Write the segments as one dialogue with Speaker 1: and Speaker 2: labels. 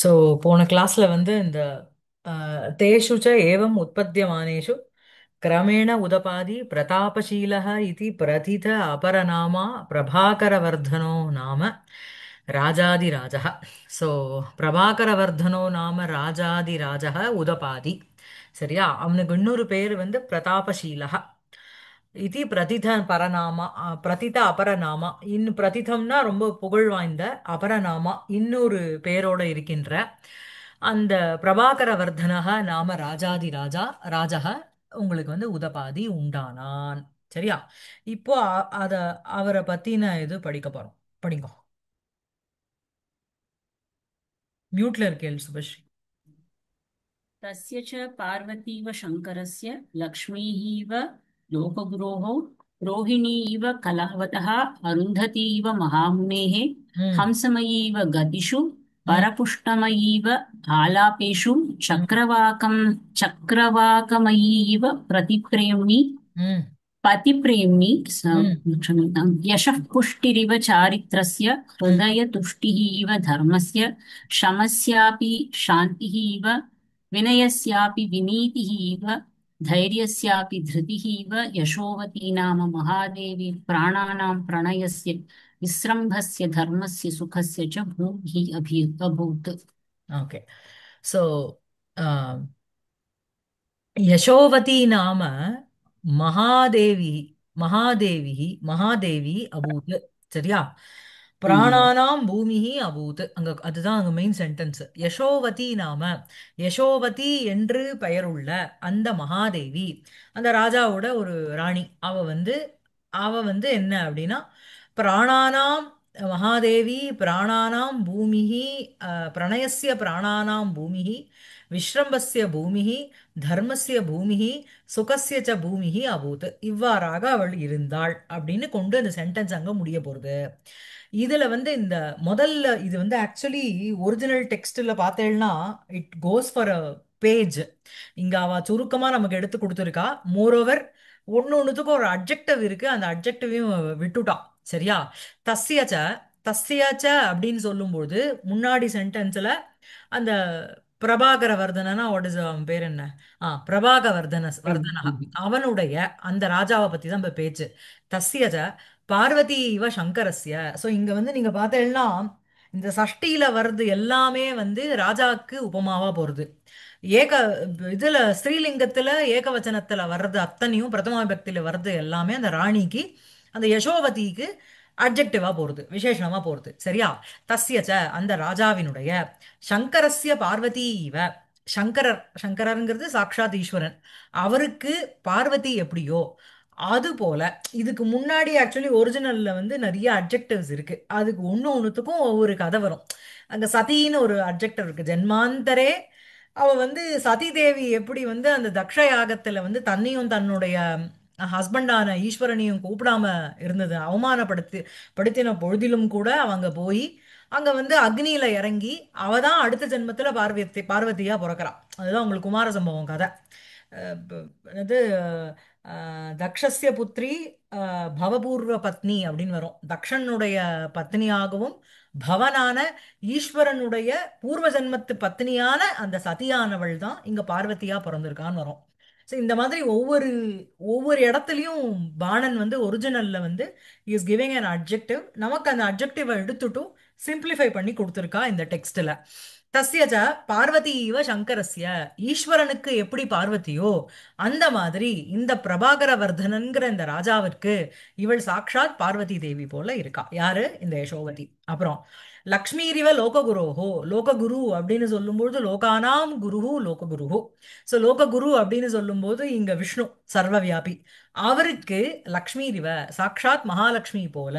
Speaker 1: So போன கிளாஸ்ல வந்து இந்த தேஷு ச ஏவம் உற்பத்தியமானேஷு கிரமேண உதபாதி பிரதாபசீலः இதி பிரதித அபரநாமா பிரபாகரவர்தனோ நாம ராஜாதிராஜः. ஸோ பிரபாகரவர்தனோ நாம ராஜாதிராஜः உதபாதி. சரியா? அவனுக்கு இன்னொரு பேர் வந்து பிரதாபசீலः. இது பிரதித பரநாமா, பிரதித அபரநாமா. பிரதிதம்னா ரொம்ப புகழ் வாய்ந்த, அபரநாமா இன்னொரு பேரோட இருக்கின்ற அந்த பிரபாகர வர்தனக நாம ராஜாதி ராஜா ராஜக உங்களுக்கு வந்து உதபாதி உண்டானான். சரியா? இப்போ அத அவரை பத்தின இது படிக்க போறோம். படிங்க. மியூட்ல இருக்கேள் சுபஸ்ரீ.
Speaker 2: तस्य च पार्वतीव शङ्करस्य लक्ष्मीः इव लोकगुरोः रोहिणी इव कलावतः अरुन्धती इव महामुनेः
Speaker 1: ம்,
Speaker 2: हंसमयीव गतिषु
Speaker 1: ம்,
Speaker 2: परपुष्टमयीव आलापेषु चक्रवाकमयी इव प्रतिप्रेम्णि
Speaker 1: ம்,
Speaker 2: पतिप्रेम्णि
Speaker 1: ம்,
Speaker 2: क्षम्यताम् यशः पुष्टिरिव चारित्रस्य
Speaker 1: ம்.
Speaker 2: हृदयतुष्टिः इव धर्मस्य शमस्यापि शान्तिः इव विनयस्यापि विनीतिः इव धैर्यस्यापि धृतिः इव यशोवती नाम महादेवी प्राणानां प्रणयस्य विस्रम्भस्य धर्मस्य सुखस्य च भूमिः अभूत्।
Speaker 1: ஓகே. ஸோ यशोवती नाम महादेवी, महादेवी अभूत्. சரியா? பிராணானாம் பூமிஹி அபூத். அங்க அதுதான் அங்க மெயின் சென்டென்ஸ். யசோவதி நாம, யசோவதி என்று பெயருள்ள அந்த மகாதேவி, அந்த ராஜாவோட ஒரு ராணி. அவ வந்து என்ன அப்படின்னா, பிராணானாம் மகாதேவி பிராணானாம் பூமிஹி, பிரணயஸ்ய பிராணானாம் பூமிஹி, விஸ்ரம்பஸ்ய பூமிஹி, தர்மஸ்ய பூமிஹி, சுகஸ்ய ச பூமிஹி அபூத். இவ்வாறாக அவள் இருந்தாள் அப்படின்னு கொண்டு அந்த சென்டென்ஸ் அங்க முடிய போறது. இதுல வந்து இந்த முதல்ல இது வந்து ஆக்சுவலி ஒரிஜினல் டெக்ஸ்ட்ல பார்த்தேன்னா it goes for a page. இங்க அவ சுருக்கமா நமக்கு எடுத்து கொடுத்துருக்கா. மோரோவர் ஒன்னொன்னுத்துக்கும் ஒரு அட்ஜெக்டிவ் இருக்கு, அந்த அட்ஜெக்டிவையும் விட்டுட்டான். சரியா? தஸ்யச்ச, தஸ்யச்ச அப்படின்னு சொல்லும்போது முன்னாடி சென்டென்ஸ்ல அந்த பிரபாகர வர்தனனா வாட் இஸ் அவன் பேர் என்ன? வர்தனகா அவனுடைய அந்த ராஜாவை பத்தி தான் இப்ப பேச்சு. தஸ்யச்ச பார்வதி இவ சங்கரஸ்ய. ஸோ இங்க வந்து நீங்க பார்த்தீங்கன்னா இந்த சஷ்டியில வர்றது எல்லாமே வந்து ராஜாக்கு உபமாவா போறது. ஏக இதுல ஸ்ரீலிங்கத்துல ஏகவச்சனத்துல வர்றது அத்தனையும் பிரதமா விபக்தியில வர்றது எல்லாமே அந்த ராணிக்கு, அந்த யசோவதிக்கு அட்ஜெக்டிவா போறது, விசேஷணமா போறது. சரியா? தஸ்யச்ச அந்த ராஜாவினுடைய, சங்கரஸ்ய பார்வதி இவ, சங்கரர்ங்கிறது சாக்ஷாத் ஈஸ்வரன், அவருக்கு பார்வதி எப்படியோ அது போல. இதுக்கு முன்னாடி ஆக்சுவலி ஒரிஜினல்ல வந்து நிறைய அட்ஜெக்டிவ்ஸ் இருக்கு, அதுக்கு ஒண்ணு ஒண்ணுத்துக்கும் ஒவ்வொரு கதை வரும். அங்க சதின்னு ஒரு அட்ஜெக்டிவ் இருக்கு. ஜென்மாந்தரே அவ வந்து சதி தேவி எப்படி வந்து அந்த தக்ஷ யாகத்துல வந்து தன்னையும் தன்னுடைய ஹஸ்பண்டான ஈஸ்வரனையும் கூப்பிடாம இருந்தது, படுத்தின பொழுதிலும் கூட அவங்க போய் அங்க வந்து அக்னியில இறங்கி அவ தான் அடுத்த ஜென்மத்துல பார்வதியா பிறக்கறான். அதுதான் உங்களுக்கு குமார சம்பவம் கதை. என்னது, தக்ஷஸ்ய புத்ரி பவபூர்வ பத்னி அப்படின்னு வரும். தக்ஷனுடைய பத்னியாகவும் பவனான ஈஸ்வரனுடைய பூர்வ ஜென்மத்து பத்னியான அந்த சதியானவள் தான் இங்க பார்வதியா பிறந்திருக்கான்னு வரும். ஸோ இந்த மாதிரி ஒவ்வொரு ஒவ்வொரு இடத்துலயும் பாணன் வந்து ஒரிஜினல்ல வந்து இஸ் கிவிங் an adjective. நமக்கு அந்த அட்ஜெக்டிவை எடுத்துட்டு சிம்பிளிஃபை பண்ணி கொடுத்துருக்கா இந்த டெக்ஸ்ட்ல. தஸ்யஜ பார்வதி இவ சங்கரஸ்ய, ஈஸ்வரனுக்கு எப்படி பார்வதியோ அந்த மாதிரி இந்த பிரபாகர வர்தனன்கிற இந்த ராஜாவிற்கு இவள் சாக்ஷாத் பார்வதி தேவி போல இருக்கா. யாரு? இந்த யசோவதி. அப்புறம் லக்ஷ்மீரிவ லோககுரோஹோ, லோககுரு அப்படின்னு சொல்லும்போது லோகானாம் குருஹு லோககுருஹு. ஸோ லோககுரு அப்படின்னு சொல்லும்போது இங்க விஷ்ணு சர்வவியாபி, அவருக்கு லக்ஷ்மீரிவ சாக்ஷாத் மகாலட்சுமி போல.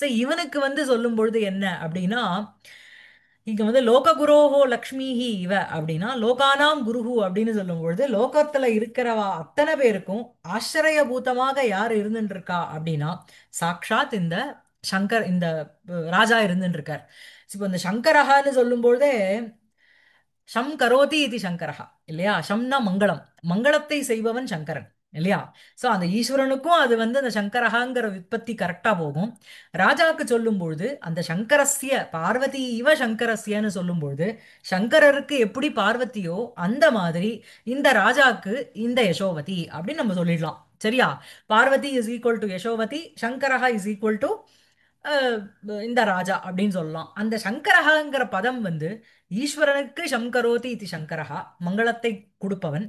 Speaker 1: ஸோ இவனுக்கு வந்து சொல்லும் பொழுது என்ன அப்படின்னா, இங்க வந்து லோககுரோஹோ லக்ஷ்மிஹி இவ அப்படின்னா லோகானாம் குருஹு அப்படின்னு சொல்லும் பொழுது லோகத்துல இருக்கிறவா அத்தனை பேருக்கும் ஆச்சரியபூதமாக யார் இருந்துட்டு இருக்கா அப்படின்னா சாக்ஷாத் இந்த இந்த ராஜா இருந்துட்டு இருக்கார். இப்போ இந்த சங்கரஹான்னு சொல்லும் பொழுதே ஷம் கரோதி இது சங்கரஹா இல்லையா? ஷம்னா மங்களம், மங்களத்தை செய்பவன் சங்கரன் இல்லையா? சோ அந்த ஈஸ்வரனுக்கும் அது வந்து அந்த சங்கரஹாங்கிற விற்பத்தி கரெக்டா போகும். ராஜாவுக்கு சொல்லும்பொழுது அந்த சங்கரஸ்ய பார்வதி இவ சங்கரஸ்யன்னு சொல்லும்பொழுது சங்கரருக்கு எப்படி பார்வதியோ அந்த மாதிரி இந்த ராஜாக்கு இந்த யசோவதி அப்படின்னு நம்ம சொல்லிடலாம். சரியா? Parvati is equal to Yashovati, சங்கரஹா இஸ் ஈக்குவல் டு அஹ், இந்த ராஜா அப்படின்னு சொல்லலாம். அந்த சங்கரஹங்கிற பதம் வந்து ஈஸ்வரனுக்கு சங்கரோதி இது சங்கரஹா, மங்களத்தை கொடுப்பவன்.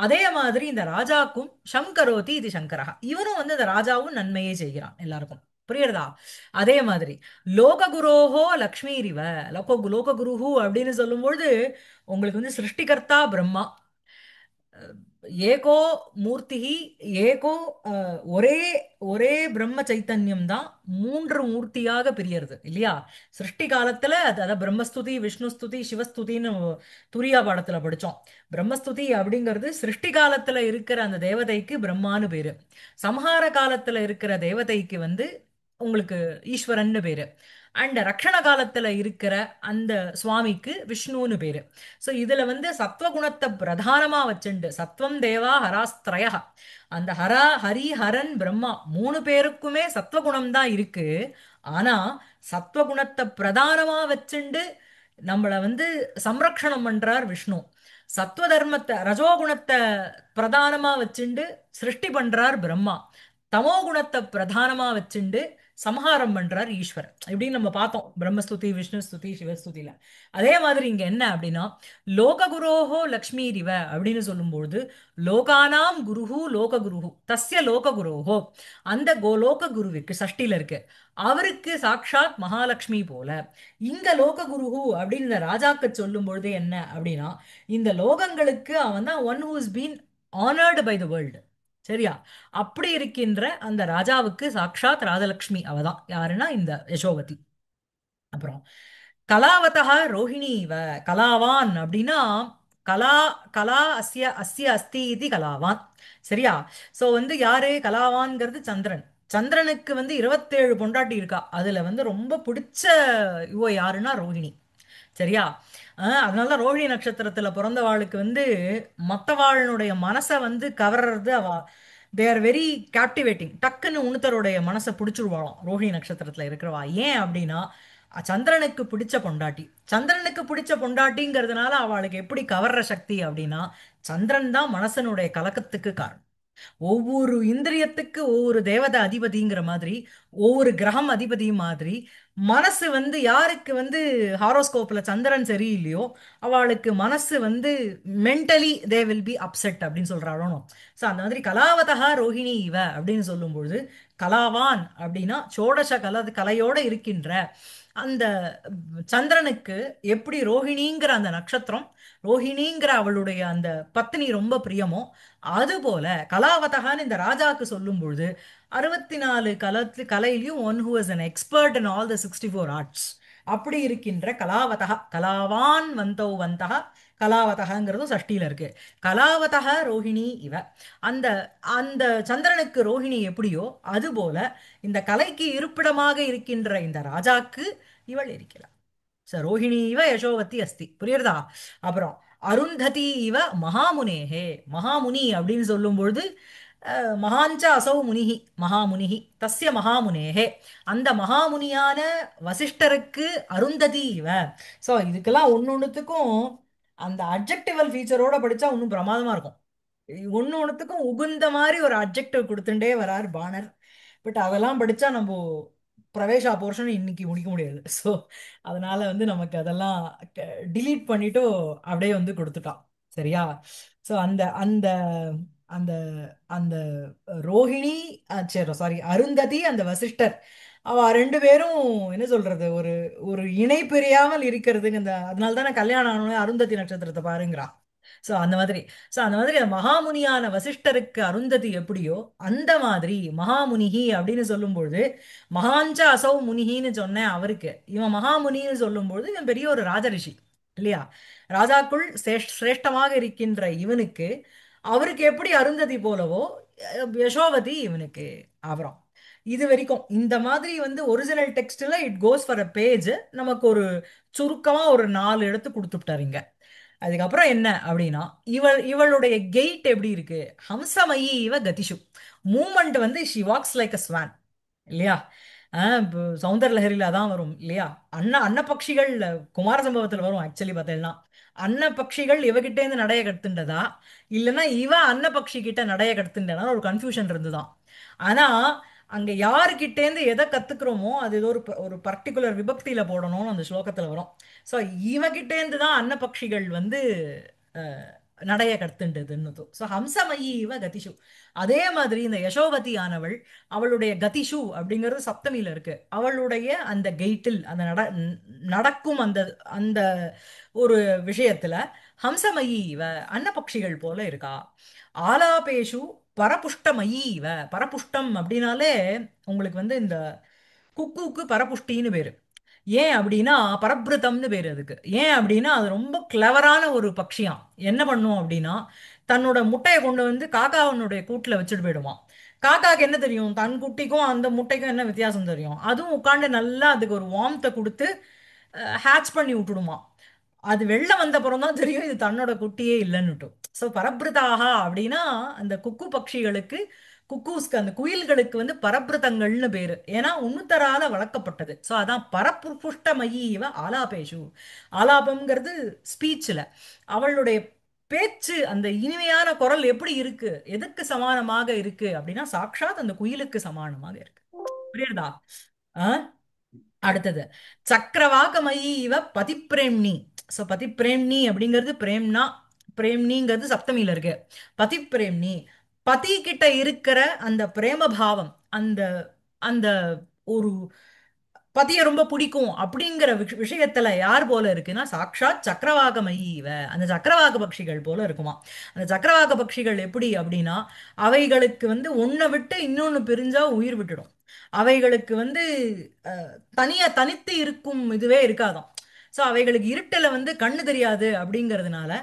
Speaker 1: அதே மாதிரி இந்த ராஜாக்கும் சங்கரோதி இது சங்கரஹா, இவனும் வந்து இந்த ராஜாவும் நன்மையை செய்கிறான் எல்லாருக்கும். புரியுறதா? அதே மாதிரி லோககுரோஹோ லக்ஷ்மிரிவ, லோககுருஹு அப்படின்னு சொல்லும்பொழுது உங்களுக்கு வந்து சிருஷ்டிகர்த்தா பிரம்மா, ஏகோ மூர்த்திஹி, ஏகோ ஒரே ஒரே பிரம்ம சைத்தன்யம் தான் மூன்று மூர்த்தியாக பிரியறது இல்லையா? சிருஷ்டி காலத்துல அதான் பிரம்மஸ்துதி, விஷ்ணுஸ்துதி, சிவஸ்துதின்னு துரியா பாடத்துல படிச்சோம். பிரம்மஸ்துதி அப்படிங்கிறது சிருஷ்டி காலத்துல இருக்கிற அந்த தேவதைக்கு பிரம்மான்னு பேரு. சம்ஹார காலத்துல இருக்கிற தேவதைக்கு வந்து உங்களுக்கு ஈஸ்வரன்னு பேரு. அண்ட் ரக்ஷண காலத்துல இருக்கிற அந்த சுவாமிக்கு விஷ்ணுன்னு பேரு. சோ இதுல வந்து சத்வகுணத்தை பிரதானமா வச்சுண்டு சத்வம் தேவா ஹராஸ்திரயா, அந்த ஹரா ஹரி ஹரன் பிரம்மா மூணு பேருக்குமே சத்வகுணம் தான் இருக்கு. ஆனா சத்வகுணத்தை பிரதானமா வச்சுண்டு நம்மள வந்து சம்ரக்ஷணம் பண்றார் விஷ்ணு. சத்வ தர்மத்தை ரஜோகுணத்தை பிரதானமா வச்சுண்டு சிருஷ்டி பண்றார் பிரம்மா. தமோ குணத்தை பிரதானமா வச்சுண்டு சம்ஹாரம் பண்றார் ஈஸ்வரன். இப்படின்னு நம்ம பார்த்தோம் பிரம்மஸ்துதி, விஷ்ணு ஸ்துதி, சிவஸ்துதியில. அதே மாதிரி இங்க என்ன அப்படின்னா லோககுரோஹோ லக்ஷ்மிரிவ அப்படின்னு சொல்லும்போது லோகானாம் குருஹு லோககுருஹு தஸ்ய லோககுரோஹோ, அந்த கோலோக குருவுக்கு சஷ்டில இருக்கு, அவருக்கு சாக்ஷாத் மகாலட்சுமி போல. இங்க லோககுருஹு அப்படின்னு இந்த ராஜாக்கு சொல்லும் பொழுது என்ன அப்படின்னா இந்த லோகங்களுக்கு அவன் தான் one who is been honoured by the world. சரியா? அப்படி இருக்கின்ற அந்த ராஜாவுக்கு சாக்ஷாத் ராஜலக்ஷ்மி அவதான். யாருன்னா இந்த யசோவதி. அப்புறம் கலாவதா ரோஹிணி இவ, கலாவான் அப்படின்னா கலா, கலா அஸ்ய அஸ்ய அஸ்தி இது கலாவான். சரியா? சோ வந்து யாரு கலாவான்ங்கிறது சந்திரன். சந்திரனுக்கு வந்து 27 பொண்டாட்டி இருக்கா, அதுல வந்து ரொம்ப பிடிச்ச இவ யாருன்னா ரோஹிணி. சரியா? அதனாலதான் ரோஹிணி நட்சத்திரத்துல பிறந்தவாளுக்கு வந்து மத்தவாளுடைய மனசை வந்து கவர்றது அவ, தே ஆர் வெரி கேப்டிவேட்டிங். டக்குன்னு உணுத்தருடைய மனசை பிடிச்சிருவாளாம் ரோஹிணி நட்சத்திரத்துல இருக்கிறவா. ஏன் அப்படின்னா சந்திரனுக்கு பிடிச்ச பொண்டாட்டி. சந்திரனுக்கு பிடிச்ச பொண்டாட்டிங்கிறதுனால அவளுக்கு எப்படி கவர்ற சக்தி அப்படின்னா சந்திரன் தான் மனசனுடைய கலக்கத்துக்கு காரணம். ஒவ்வொரு இந்திரியத்துக்கு ஒவ்வொரு தேவதை அதிபதிங்கிற மாதிரி, ஒவ்வொரு கிரகம் அதிபதி மாதிரி மனசு வந்து யாருக்கு வந்து ஹாரோஸ்கோப்ல சந்திரன் சரியில்லையோ அவளுக்கு மனசு வந்து mentally they will be upset அப்படின்னு சொல்றாளோ. ஸோ அந்த மாதிரி கலாவதா ரோஹிணி இவ அப்படின்னு சொல்லும்பொழுது கலாவான் அப்படின்னா சோடச கலையோட இருக்கின்ற அந்த சந்திரனுக்கு எப்படி ரோஹிணிங்கிற அந்த நட்சத்திரம், ரோஹிணிங்கிற அவளுடைய அந்த பத்னி ரொம்ப பிரியமோ, அதுபோல கலாவதகான்னு இந்த ராஜாக்கு சொல்லும் பொழுது 64 கலையிலையும் one who is an expert in all the 64 arts அப்படி இருக்கின்ற கலாவதகா, கலாவான் வந்தோ வந்தகா, கலாவதகங்கிறதும் சஷ்டியில இருக்கு. கலாவதக ரோஹிணி இவ, அந்த அந்த சந்திரனுக்கு ரோஹிணி எப்படியோ அதுபோல இந்த கலைக்கு இருப்பிடமாக இருக்கின்ற இந்த ராஜாக்கு இவள் இருக்கிறாள். ரோஹிணி இவ யசோவதி அஸ்தி. புரியுறதா? அப்புறம் அருந்ததி இவ மகாமுனேஹே, மகாமுனி அப்படின்னு சொல்லும் பொழுது மகாஞ்ச அசௌ முனிஹி, மகாமுனிஹி தஸ்ய மகாமுனேஹே, அந்த மகாமுனியான வசிஷ்டருக்கு அருந்ததி இவ. ஸோ இதுக்கெல்லாம் ஒன்னொன்னுத்துக்கும் அந்த அட்ஜெக்டிவல் ஃபீச்சரோட படிச்சா இன்னும் பிரமாதமா இருக்கும். ஒன்னு ஒன்னுத்துக்கும் உகுந்த மாதிரி ஒரு அட்ஜெக்டிவ் கொடுத்துட்டே வரார் பாணர். பட் அதெல்லாம் படிச்சா நம்ம பிரவேசா போர்ஷன் இன்னைக்கு முடிக்க முடியாது. ஸோ அதனால வந்து நமக்கு அதெல்லாம் டிலீட் பண்ணிட்டு அப்படியே வந்து கொடுத்துட்டான். சரியா? ஸோ அந்த அந்த அந்த அந்த ரோஹிணி, சரி சாரி, அருந்ததி அந்த வசிஷ்டர், அவ ரெண்டு பேரும் என்ன சொல்றது, ஒரு ஒரு இணை பிரியாமல் இருக்கிறதுங்க. இந்த அதனால தானே கல்யாணம் ஆனவனே அருந்ததி நட்சத்திரத்தை பாருங்கிறான். சோ அந்த மாதிரி, அந்த மகாமுனியான வசிஷ்டருக்கு அருந்ததி எப்படியோ அந்த மாதிரி மகாமுனிஹி அப்படின்னு சொல்லும்பொழுது மகாஞ்ச அசௌ முனிகின்னு சொன்னேன் அவருக்கு, இவன் மகாமுனின்னு சொல்லும்பொழுது இவன் பெரிய ஒரு ராஜரிஷி இல்லையா? ராஜாக்குள் சிரேஷ்டமாக இருக்கின்ற இவனுக்கு அவருக்கு எப்படி அருந்ததி போலவோ யசோவதி இவனுக்கு. அப்புறம் இது வரைக்கும் இந்த மாதிரி வந்து ஒரிஜினல் டெக்ஸ்ட்ல it goes for a page, நமக்கு ஒரு சுருக்கமா ஒரு 4 எடுத்து கொடுத்துட்டாருங்க. அதுக்கப்புறம் என்ன அப்படின்னா, இவளுடைய கெயிட் எப்படி இருக்கு? ஹம்சமயி இவ கதிஷு. மூமெண்ட் வந்து she walks like a Swan, இல்லையா? இப்போ சௌந்தர லஹரியில அதான் வரும் இல்லையா? அன்னபக்ஷிகள் குமார சம்பவத்துல வரும் ஆக்சுவலி பார்த்தேன்னா. அன்னபக்ஷிகள் இவகிட்ட இருந்து நடைய கத்துண்டதா, இல்லைன்னா இவ அன்னபக்ஷி கிட்ட நடைய கத்துண்டனா ஒரு கன்ஃபியூஷன் இருந்துதான். ஆனா அங்க யாருக்கிட்டேருந்து எதை கத்துக்கிறோமோ அது ஏதோ ஒரு பர்டிகுலர் விபக்தியில போடணும்னு அந்த ஸ்லோகத்துல வரும். ஸோ இவகிட்டேருந்து தான் அன்னபக்ஷிகள் வந்து அஹ், நடைய கத்துண்டதுன்னு. ஸோ ஹம்சமயி இவ கதிஷு. அதே மாதிரி இந்த யசோவதி ஆனவள், அவளுடைய கதிஷு அப்படிங்கிறது சப்தமியில இருக்கு. அவளுடைய அந்த கெயிட்டில் அந்த நடக்கும் அந்த அந்த ஒரு விஷயத்துல ஹம்சமயி இவ அன்னபக்ஷிகள் போல இருக்கா. ஆலாபேஷு பரபுஷ்டமயி இவ. பரபுஷ்டம் அப்படின்னாலே உங்களுக்கு வந்து இந்த குக்குக்கு பரபுஷ்டின்னு பேரு. ஏன் அப்படின்னா பரபிருதம்னு பேரு அதுக்கு. ஏன் அப்படின்னா அது ரொம்ப கிளவரான ஒரு பட்சியாம். என்ன பண்ணும் அப்படின்னா தன்னோட முட்டையை கொண்டு வந்து காக்காவனுடைய கூட்டுல வச்சுட்டு போயிடுவான். காக்காக்கு என்ன தெரியும்? தன் குட்டிக்கும் அந்த முட்டைக்கும் என்ன வித்தியாசம் தெரியும்? அதுவும் உட்காந்து நல்லா அதுக்கு ஒரு வார்ம்த்தை கொடுத்து ஹேட்ச் பண்ணி விட்டுடுமா. அது வெளில வந்த அப்புறம் தான் தெரியும் இது தன்னோட குட்டியே இல்லைன்னுட்டு. ஸோ பரபிருதாக அப்படின்னா அந்த குக்கு பட்சிகளுக்கு, குக்கூஸ்க்கு, அந்த குயில்களுக்கு வந்து பரபிருதங்கள்னு பேரு. ஏன்னா உன்னுத்தரால வளர்க்கப்பட்டது. ஸோ அதான் பரபுஷ்டமயி இவ ஆலாபேஷு. ஆலாபம்ங்கிறது ஸ்பீச்சில் அவளுடைய பேச்சு, அந்த இனிமையான குரல் எப்படி இருக்கு, எதுக்கு சமானமாக இருக்கு அப்படின்னா சாக்ஷாத் அந்த குயிலுக்கு சமானமாக இருக்கு. புரியுறதா? ஆ? அடுத்தது சக்கரவாகமயி இவ பதிப்பிரேம்னி. ஸோ பதிப்பிரேம்னி அப்படிங்கிறது பிரேம்னா, பிரேம்னிங்கிறது சப்தமியில இருக்கு. பதிப்பிரேம்னி, பதி கிட்ட இருக்கிற அந்த பிரேம பாவம், அந்த அந்த ஒரு பதிய ரொம்ப பிடிக்கும் அப்படிங்கிற விஷயத்துல யார் போல இருக்குன்னா சாக்ஷாத் சக்கரவாகமயி இவ. அந்த சக்கரவாக பட்சிகள் போல இருக்குமா. அந்த சக்கரவாக பட்சிகள் எப்படி அப்படின்னா அவைகளுக்கு வந்து ஒன்றை விட்டு இன்னொன்னு பிரிஞ்சா உயிர் விட்டுடும். அவைகளுக்கு வந்து தனியா தனித்து இருக்கும் இதுவே இருக்காதாம். ஸோ அவைகளுக்கு இருட்டுல வந்து கண்ணு தெரியாது அப்படிங்கிறதுனால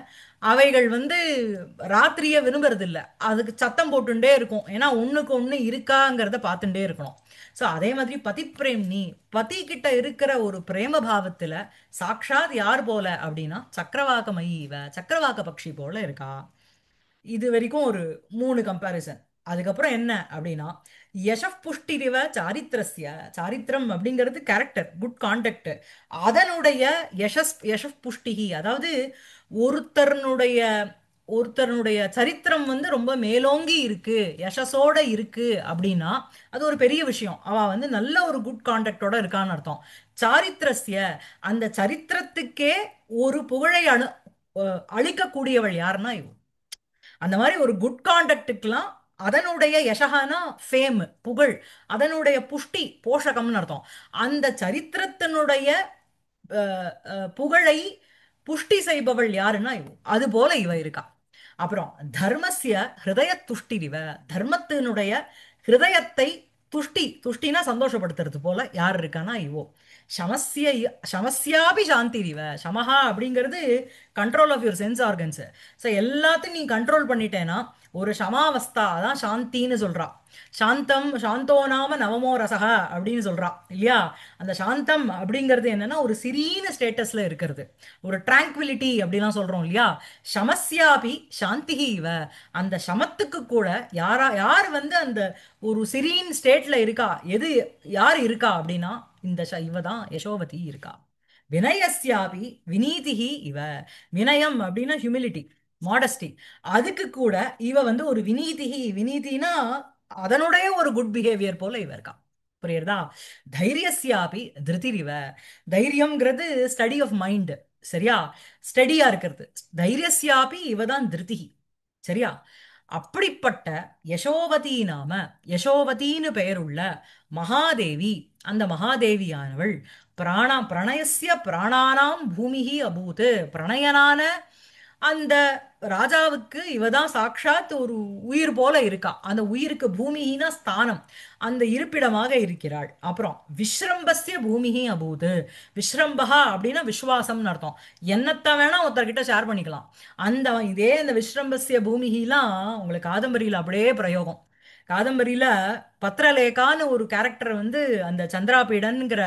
Speaker 1: அவைகள் வந்து ராத்திரியை விரும்புறது இல்ல. அதுக்கு சத்தம் போட்டுட்டே இருக்கும். ஏன்னா ஒண்ணுக்கு ஒண்ணு இருக்காங்கிறத பார்த்துட்டே இருக்கணும். ஸோ அதே மாதிரி பதிப்பிரேம்னி, பதி கிட்ட இருக்கிற ஒரு பிரேம பாவத்துல சாக்ஷாத் யார் போல அப்படின்னா சக்கரவாகமயி இவ, சக்கரவாக பக்ஷி போல இருக்கா. இது வரைக்கும் ஒரு 3 கம்பேரிசன். அதுக்கப்புறம் என்ன அப்படின்னா யசப் புஷ்டிரிவ சாரித்திரஸ்ய. சாரித்திரம் அப்படிங்கிறது கேரக்டர், குட் கான்டக்ட். அதனுடைய யசப் புஷ்டிகி, அதாவது ஒருத்தருனுடைய ஒருத்தருடைய சரித்திரம் வந்து ரொம்ப மேலோங்கி இருக்கு, யசஸோட இருக்கு அப்படின்னா அது ஒரு பெரிய விஷயம். அவ வந்து நல்ல ஒரு குட் கான்டக்டோட இருக்கான்னு அர்த்தம். சாரித்திரஸ்ய, அந்த சரித்திரத்துக்கே ஒரு புகழை அளிக்கக்கூடியவள் யாருன்னா இவ. அந்த மாதிரி ஒரு குட் கான்டக்டுக்கெல்லாம் அதனுடைய யசகானா ஃபேம், புகழ், அதனுடைய புஷ்டி போஷகம்னு அர்த்தம். அந்த சரித்திரத்தினுடைய புகழை புஷ்டி செய்பவள் யாருன்னா இவ. அது போல இவ இருக்கா. அப்புறம் தர்மஸ்ய ஹிருதய துஷ்டிரிவ. தர்மத்தினுடைய ஹிருதயத்தை துஷ்டி, துஷ்டினா சந்தோஷப்படுத்துறது போல யார் இருக்கானா இவோ. சமஸ்ய சமஸ்யாபி சாந்திரிவ. சமஹா அப்படிங்கிறது control of your sense organs. So எல்லாத்தையும் நீ கண்ட்ரோல் பண்ணிட்டேன்னா ஒரு சமாவஸ்தா, அதான் சாந்தின்னு சொல்றா. சாந்தம் சாந்தோ நாம நவமோ ரசகா அப்படின்னு சொல்றா இல்லையா? அந்த சாந்தம் அப்படிங்கிறது என்னன்னா ஒரு சிறீன ஸ்டேட்டஸ்ல இருக்கிறது, ஒரு ட்ராங்குவிலிட்டி அப்படிலாம் சொல்றோம் இல்லையா? சமஸ்யாபி சாந்திஹி இவ. அந்த சமத்துக்கு கூட யார் வந்து அந்த ஒரு சிரீன் ஸ்டேட்ல இருக்கா, எது யார் இருக்கா அப்படின்னா இந்த இவ தான் யசோவதி இருக்கா. வினயஸ்யாபி வினீதிஹி இவ. வினயம் அப்படின்னா ஹியூமிலிட்டி, மாடஸ்டி. அதுக்கு கூட இவ வந்து ஒரு வினீதிஹி, வினீதினா அதனுடைய ஒரு குட் பிஹேவியர் போல இவ இருக்கா. புரியுறதா? தைரியஸ்யாபி திருதிரிவ. தைரியம்ங்கிறது ஸ்டடி ஆஃப் மைண்ட், சரியா? ஸ்டடியா இருக்கிறது. தைரியஸ்யாபி இவ தான் திருதி, சரியா? அப்படிப்பட்ட யசோவதி நாம, யசோவதின்னு பெயருள்ள மகாதேவி, அந்த மகாதேவியானவள் பிரணயஸ்ய பிராணானாம் பூமிஹி அபூத். பிரணயனான அந்த ராஜாவுக்கு இவதான் சாக்ஷாத் ஒரு உயிர் போல இருக்கா. அந்த உயிருக்கு பூமிஹினா ஸ்தானம், அந்த இருப்பிடமாக இருக்கிறாள். அப்புறம் விஸ்ரம்பஸ்ய பூமிஹி அபூத். விஸ்ரம்பகா அப்படின்னா விஸ்வாசம்னு அர்த்தம். என்னத்த வேணா ஒருத்தர்கிட்ட ஷேர் பண்ணிக்கலாம். அந்த இதே இந்த விஸ்ரம்பஸ்ய பூமிஹிலாம் உங்களுக்கு காதம்பரியில அப்படியே பிரயோகம். காதம்பரியில பத்ரலேகான்னு ஒரு கேரக்டர் வந்து அந்த சந்திராபீடன்கிற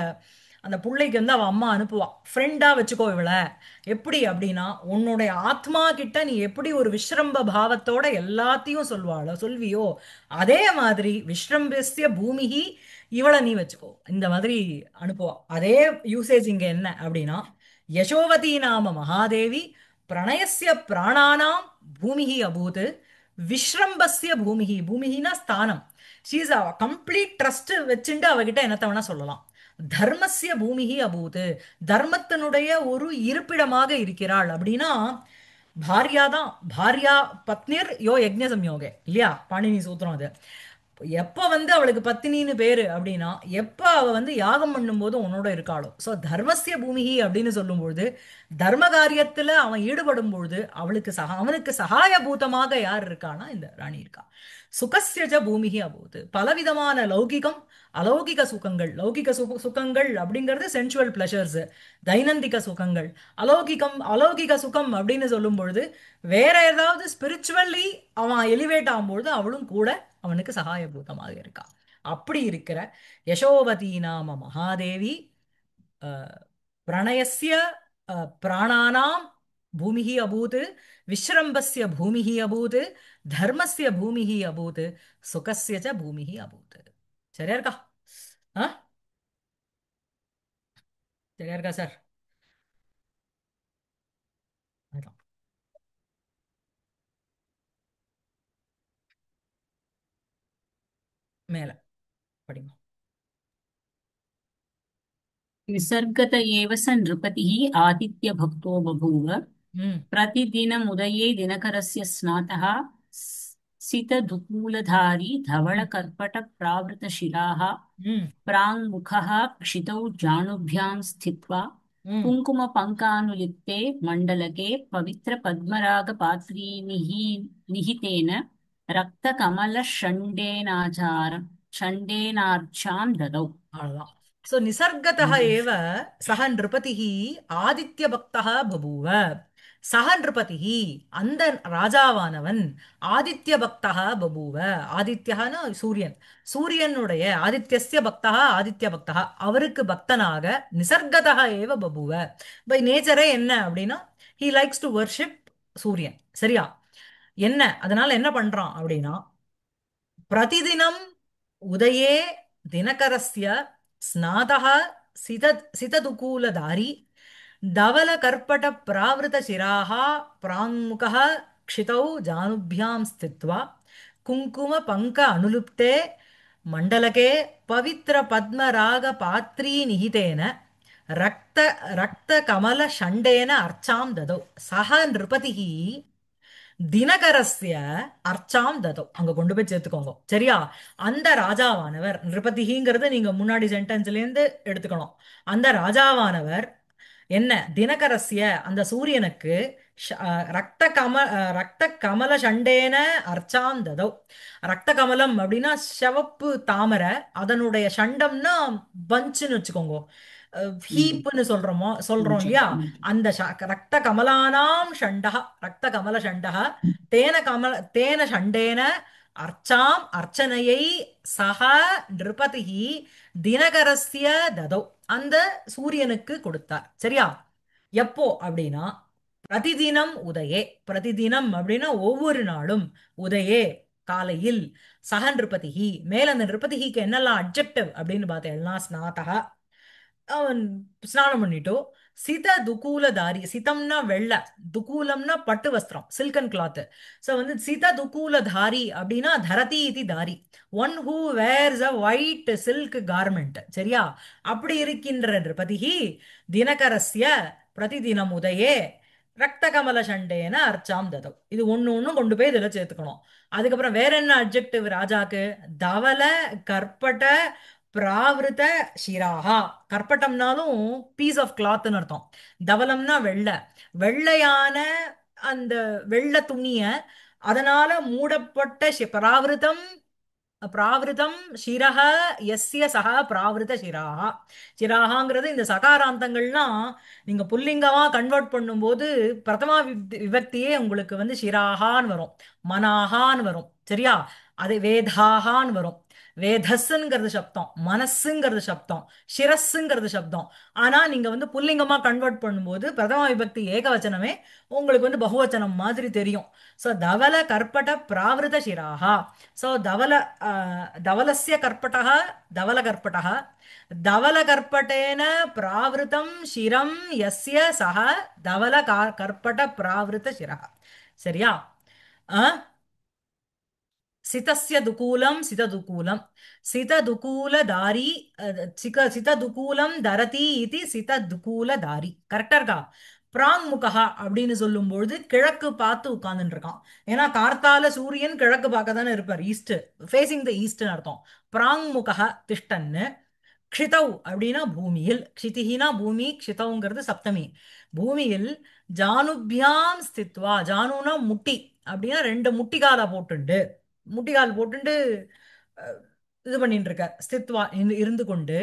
Speaker 1: அந்த புள்ளைக்கு வந்து அவ அம்மா அனுப்புவா, ஃப்ரெண்டா வச்சுக்கோ இவள. எப்படி அப்படின்னா, உன்னுடைய ஆத்மா கிட்ட நீ எப்படி ஒரு விஸ்ரம்ப பாவத்தோட எல்லாத்தையும் சொல்வியோ, அதே மாதிரி விஸ்ரம்பஸ்ய பூமிஹி இவளை நீ வச்சுக்கோ, இந்த மாதிரி அனுப்புவா. அதே யூசேஜ் இங்க என்ன அப்படின்னா, யசோவதி நாம மகாதேவி பிரணயஸ்ய பிராணானாம் பூமிஹி அபூத் விஸ்ரம்பஸ்ய பூமிஹி, பூமிஹினா ஸ்தானம். ஷீஸ் கம்ப்ளீட் ட்ரஸ்ட் வச்சுட்டு அவகிட்ட என்னத்த வேணா சொல்லலாம். தர்மஸ்ய பூமிஹி அபூத், தர்மத்தினுடைய ஒரு இருப்பிடமாக இருக்கிறாள் அப்படின்னா பாரியா தான். பாரியா பத்னிர் யோ யஜ்ஞ சம்யோகே இல்லையா, பாணினி சூத்திரம் அது. எப்ப வந்து அவளுக்கு பத்தினின்னு பேரு அப்படின்னா, எப்ப அவ வந்து யாகம் பண்ணும்போது உன்னோட இருக்காளோ. ஸோ தர்மஸ்ய பூமிஹி அப்படின்னு சொல்லும்பொழுது, தர்ம காரியத்துல அவன் ஈடுபடும் பொழுது அவனுக்கு சகாயபூதமாக யார் இருக்கானா, இந்த ராணி இருக்கா. சுகஸ்யஜ பூமிஹி அபூத், பலவிதமான லௌகிகம் அலௌகிக சுகங்கள். லௌகிக சுகங்கள் அப்படிங்கிறது சென்சுவல் பிளஷர்ஸ், தைனந்திக சுகங்கள். அலௌகிக சுகம் அப்படின்னு சொல்லும் பொழுது வேற ஏதாவது ஸ்பிரிச்சுவல்லி அவன் எலிவேட் ஆகும்பொழுது அவளும் கூட அவனுக்கு சகாயபூதமாக இருக்கா. அப்படி இருக்கிற யசோவதி நாம மகாதேவி அஹ், பிரணயஸ்ய பிராணானாம் பூமிஹி அபூத் விஸ்ரம்பஸ்ய பூமிஹி அபூத் தர்மஸ்ய பூமிஹி அபூத் சுகஸ்ய ச பூமிஹி அபூத். சரியா இருக்கா? ஆ, சரியா இருக்கா சார்? அதான். மேல படிங்க.
Speaker 2: विसर्गत एव स नृपतिः आदित्यभक्तो बभूव
Speaker 1: ம்.
Speaker 2: प्रतिदिनमुदये दिनकरस्य स्नातः सितदुकूलधारी
Speaker 1: ம்.
Speaker 2: धवलकर्पटप्रावृतशिराः
Speaker 1: ம்.
Speaker 2: प्राङ्मुखः क्षितौ जानुभ्यां स्थित्वा
Speaker 1: ம்.
Speaker 2: कुङ्कुमपङ्कानुलिप्ते मण्डलके पवित्रपद्मरागपात्री निहितेन षण्डेनार्चां ददौ।
Speaker 1: அவ்வளவுதான். சோ நிசர்கதः ஏவ சக நிருபதிः ஆதித்ய பக்தः பபூவ. சக நிருபதிः அந்த ராஜாவானவன் ஆதித்ய பக்தः பபூவ. ஆதித்யஹனா சூரியன், சூரியனுடைய ஆதித்யஸ்ய பக்தः ஆதித்ய பக்தः அவருக்கு பக்தனாக நிசர்கதः ஏவ பபூவ. பை நேச்சரே என்ன அப்படின்னா ஹி லைக்ஸ் டு வர்ஷிப் சூரியன். சரியா? என்ன அதனால என்ன பண்றான் அப்படின்னா, प्रतिदिनम् उदये दिनकरस्य स्नातः सितदुकूलधारी धवलकर्पटप्रावृतशिराः प्राङ्मुखः क्षितौ जानुभ्यां स्थित्वा कुङ्कुमपङ्क अनुलुप्ते मण्डलके पवित्रपद्मरागपात्री निहितेन रक्त रक्तकमलषण्डेन अर्चां ददौ सः नृपतिः தினகரஸ்ய அர்ச்சாம் ததோ. அங்க கொண்டு போய் சேர்த்துக்கோங்க. சரியா? அந்த ராஜாவானவர், நிருபதிங்கிறது நீங்க முன்னாடி சென்டென்ஸ்ல இருந்து எடுத்துக்கணும். அந்த ராஜாவானவர் என்ன, தினகரஸ்ய அந்த சூரியனுக்கு ரக்த கமல சண்டேன அர்ச்சாம் ததோ. ரக்த கமலம் அப்படின்னா சிவப்பு தாமரை, அதனுடைய சண்டம்னா பஞ்சுன்னு வச்சுக்கோங்க, ஹீப்னு சொல்றோம் இல்லையா. அந்த ரக்த கமலானாம் ஷண்டः ரக்த கமல ஷண்டः தேன ஷண்டேன அர்ச்சாம் அர்ச்சனையை சக நிருபதிஹி தினகரஸ்ய ததௌ அந்த சூரியனுக்கு கொடுத்தார். சரியா? எப்போ அப்படின்னா பிரதிதினம் உதயே. பிரதிதினம் அப்படின்னா ஒவ்வொரு நாளும், உதயே காலையில், சக நிருபதிஹி மேல அந்த நிருபதிஹிக்கு என்னெல்லாம் அட்ஜெக்டிவ் அப்படின்னு பார்த்தேன்னா, ஸ்நாதக அவன் ஸ்நானம் பண்ணிட்டோ, சித துகூலதாரி, சிதம்னா வெள்ளை, துகூலம்னா பட்டு வஸ்திரம், சில்கன் கிளாத். ஸோ வந்து சித துகூலதாரி அப்படின்னா தரதி இது தாரி, one who wears a white silk garment. சரியா? அப்படி இருக்கின்ற நிருபதிஹி தினகரஸ்ய பிரதிதினம் உதயே ரக்த கமல சண்டேன அர்ச்சாம் ததவ். இது ஒண்ணு ஒண்ணும் கொண்டு போய் இதுல சேர்த்துக்கணும். அதுக்கப்புறம் வேற என்ன அட்ஜெக்டிவ் ராஜாக்கு? தவல கற்பட பிராவிருத ஷிராஹா. கற்பட்டம்னாலும் பீஸ் ஆஃப் கிளாத்னு அர்த்தம். தவலம்னா வெள்ளை, வெள்ளையான அந்த வெள்ளை துணிய அதனால மூடப்பட்ட பிராவிருதம், பிராவிருதம் சிரஹ எஸ்ய சக பிராவிருத சிராஹா. சிராஹாங்கிறது இந்த சகாராந்தங்கள்லாம் நீங்க புல்லிங்கமா கன்வெர்ட் பண்ணும்போது பிரதமா விபக்தியே உங்களுக்கு வந்து சிராஹான்னு வரும், மனாஹான்னு வரும். சரியா? அது வேதாஹான்னு வரும். வேதஸ்ங்கிறது சப்தம், மனசுங்கிறது சப்தம், சிரஸ்ங்கிறது சப்தம். ஆனா நீங்க வந்து புல்லிங்கமா கன்வெர்ட் பண்ணும்போது பிரதம விபக்தி ஏகவச்சனமே உங்களுக்கு வந்து பகுவச்சனம் மாதிரி தெரியும். ஸோ தவல கர்ப்பட பிராவிருத சிராஹா. ஸோ தவலஸ்ய கர்ப்படः தவலகர்ப்படः தவலகர்ப்பட்டேன பிராவிருதம் சிரம் யஸ்ய சஹ கர்ப்பட பிராவிருத சிரः. சரியா? ஆ சிதஸ்ய துகூலம் சிததுகூலம் சிததுகூலதாரி சிததுகூலம் தரதி இது சிததுகூலதாரி. கரெக்டா இருக்கா? பிராங்முகா அப்படின்னு சொல்லும் பொழுது கிழக்கு பார்த்து உட்கார்ந்துட்டு இருக்கான். ஏன்னா கார்த்தால சூரியன் கிழக்கு பார்க்க தானே இருப்பார், ஈஸ்ட், ஃபேசிங் த ஈஸ்ட்னு அர்த்தம். பிராங்முகா திஷ்டன்னு. க்ஷிதௌ அப்படின்னா பூமியில், க்ஷிதிஹினா பூமி, க்ஷிதௌங்கிறது சப்தமி. பூமியில் ஜானுபியாம் ஸ்தித்வா, ஜானுனா முட்டி, அப்படின்னா ரெண்டு முட்டிகால போட்டுண்டு, முட்டிகால் போட்டுண்டு அஹ், இது பண்ணிட்டு இருக்க ஸ்தித்வா இருந்து கொண்டு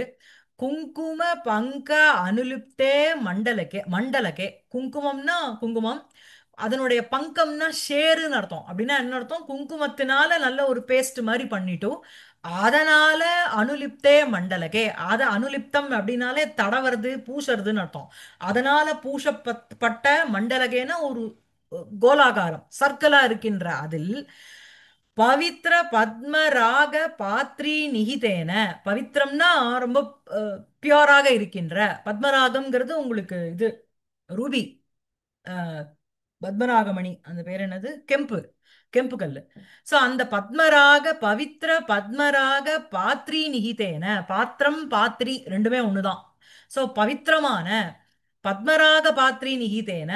Speaker 1: குங்கும பங்க அனுலிப்தே மண்டலக்கே. மண்டலக்கே குங்குமம்னா குங்குமம், அதனுடைய பங்கம்னா ஷேருன்னு அர்த்தம். அப்படின்னா என்ன அர்த்தம்? குங்குமத்தினால நல்ல ஒரு பேஸ்ட் மாதிரி பண்ணிட்டு அதனால அனுலிப்தே மண்டலகே. அத அனுலிப்தம் அப்படின்னாலே தடவறது பூசறதுன்னு அர்த்தம். அதனால பூசப்பட்ட மண்டலகேன ஒரு கோலாகாரம் சர்க்கலா இருக்கின்ற அதில் பவித்ர பத்மராக பாத்ரி நிகிதேன. பவித்ரம்னா ரொம்ப பியூராக இருக்கின்ற. பத்மராகம்ங்கிறது உங்களுக்கு இது ரூபி, பத்மராகமணி, அந்த பேர் என்னது, கெம்பு, கெம்பு கல்லு. சோ அந்த பத்மராக பவித்ர பத்மராக பாத்ரி நிகிதேன. பாத்திரம் பாத்ரி ரெண்டுமே ஒண்ணுதான். சோ பவித்திரமான பத்மராக பாத்ரி நிகிதேன,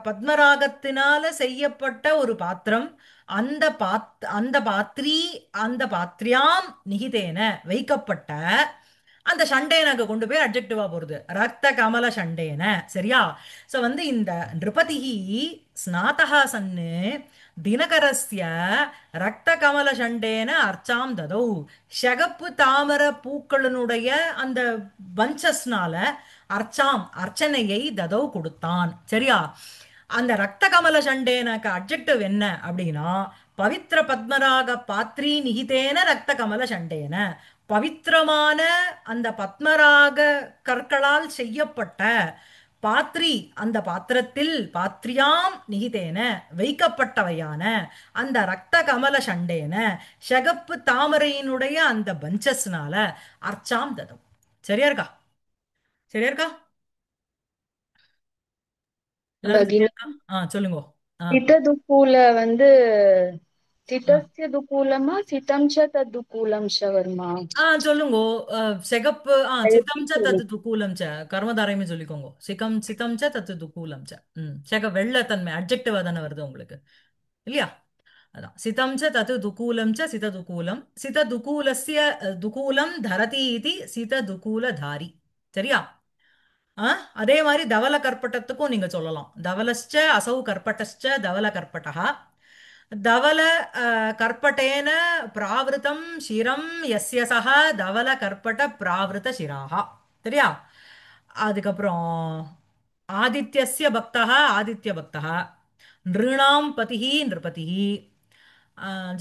Speaker 1: பத்மராகத்தினால செய்யப்பட்ட ஒரு பாத்திரம். அந்த பாத்ரி, அந்த பாத்ரியாம் நிகிதேன வைக்கப்பட்ட. அந்த சண்டேனக்கு கொண்டு போய் அட்ஜெக்டிவா போறது, ரக்த கமல சண்டேன. சரியா? சோ வந்து இந்த நிருபதிஹி ஸ்நாதகா சன்னு தினகரஸ்ய ரக்த கமல சண்டேன அர்ச்சாம் ததௌ. சிகப்பு தாமர பூக்களினுடைய அந்த பஞ்சஸ்னால அர்ச்சாம் அர்ச்சனையை ததௌ கொடுத்தான். சரியா? அந்த ரக்த கமல சண்டேனக்கு அட்ஜெக்டிவ் என்ன அப்படின்னா பவித்ர பத்மராக பாத்ரி நிகிதேன ரக்த கமல சண்டேன. பவித்திரமான அந்த பத்மராக கற்களால் செய்யப்பட்ட பாத்ரி, அந்த பாத்திரத்தில் பாத்ரியாம் நிகிதேன வைக்கப்பட்டவையான அந்த ரக்த கமல சண்டேன சிகப்பு தாமரையினுடைய அந்த பஞ்சஸ்னால அர்ச்சாம் ததம். சரியா இருக்கா? சரியா இருக்கா? எல்லாருக்கும் சரியா
Speaker 3: பகினி
Speaker 1: இருக்கா? சொல்லுங்க. ஆ
Speaker 3: சித்ததுக்கூல வந்து
Speaker 1: ஆ
Speaker 3: சித்தஸ்ய துக்கூலமா சிதம் ச ததுக்கூலம் ச வருமா?
Speaker 1: சொல்லுங்க. சிகப்பு
Speaker 3: எப்படி
Speaker 1: சிதம் ச
Speaker 3: சொல்லு?
Speaker 1: தத்து துக்கூலம் ச. கர்மதாரையுமே சொல்லிக்கோங்க. சிதம் ச தத்து துக்கூலம் ச. வெள்ளத்தன்மை அட்ஜெக்டிவா தானே வருது உங்களுக்கு, இல்லையா? அதான் சிதம் ச தத்து துக்கூலம் ச சிததுக்கூலம் சிததுக்கூலஸ்ய துக்கூலம் தரதி இது சிததுக்கூலதாரி. சரியா? ஆ அதே மாதிரி தவல கற்பட்டத்துக்கும் நீங்க சொல்லலாம். தவலஸ்ச அசௌ கற்பட்டஸ்ச தவல கற்பட்டः. தவல கற்பட்டேன பிராவிருதம் சிரம் யஸ்ய சஹ தவல கற்பட்ட பிராவிருத சிராஹா. சரியா? அதுக்கப்புறம் ஆதித்யஸ்ய பக்தः ஆதித்ய பக்தः. நிருணாம் பதிஹி நிருபதிஹி.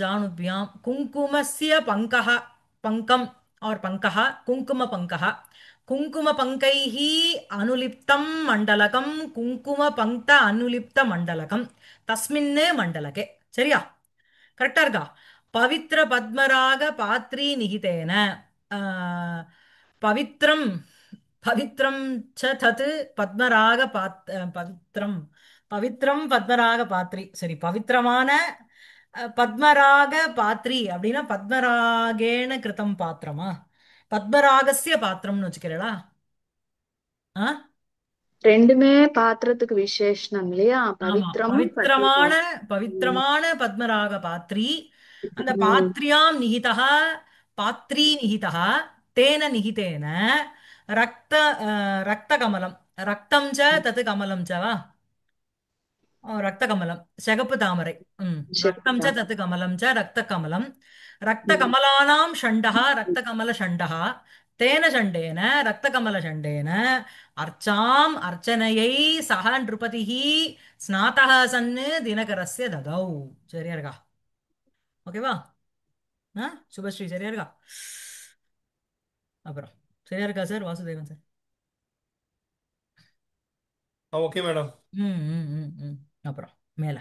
Speaker 1: जानुभ्यां कुङ्कुमस्य पङ्कः पङ्कम् और पङ्कः कुङ्कुमपङ्कः कुङ्कुमपङ्कैः अनुलिप्तं मण्डलकं कुङ्कुमपङ्क्त अनुलिप्तमण्डलकं तस्मिन् मण्डलके. சரியா? கரெக்டா இருக்கா? பவித்ர பத்மராக பாத்ரி நிகிதேன. பவித்ரம் பவித்ரம் ச தத் பத்மராக பவித்ரம் பவித்ரம் பத்மராக பாத்ரி. சரி, பவித்திரமான பத்மராக பாத்ரி அப்படின்னா பத்மராகேன கிருதம் பாத்திரமா? பத்மராகஸ்ய பாத்திரம்னு வச்சுக்கிறீங்களா? ஆ
Speaker 3: ரெண்டுமே பாத்திரத்துக்கு விசேஷணம் இல்லையா?
Speaker 1: ஆமா,
Speaker 3: பவித்ரமும்
Speaker 1: பவித்திரமான
Speaker 3: பத்மராகம். ம்.
Speaker 1: பவித்திரமான பத்மராக பாத்ரி. அந்த
Speaker 3: ம்.
Speaker 1: பாத்ரியாம் நிகிதः, பாத்ரி நிகிதः, தேன நிகிதேன ரக்த ரக்த கமலம். ரக்தம் ச தத் கமலம் ச வா. ரக்த கமலம் சிகப்பு தாமரை. ரக்தம் ச
Speaker 3: சரிதான்.
Speaker 1: தத் கமலம் ச ரக்த கமலம். ரக்த
Speaker 3: ம்.
Speaker 1: கமலானாம் ஷண்டः ரக்த கமல ஷண்டः. தேன ஷண்டேன ரக்த கமல ஷண்டேன அர்ச்சாம் அர்ச்சனையை சஹ நிருபதிஹி ஸ்நாதः சன்னு தினகரஸ்ய ததௌ. சரியா இருக்கா? ஓகேவா? ஆ சுபஸ்ரீ சரியா இருக்கா? அப்புறம் சரியா இருக்கா sir Vasudevan sir?
Speaker 4: Okay madam.
Speaker 1: ம் ம் ம் ம். அப்புறம் மேல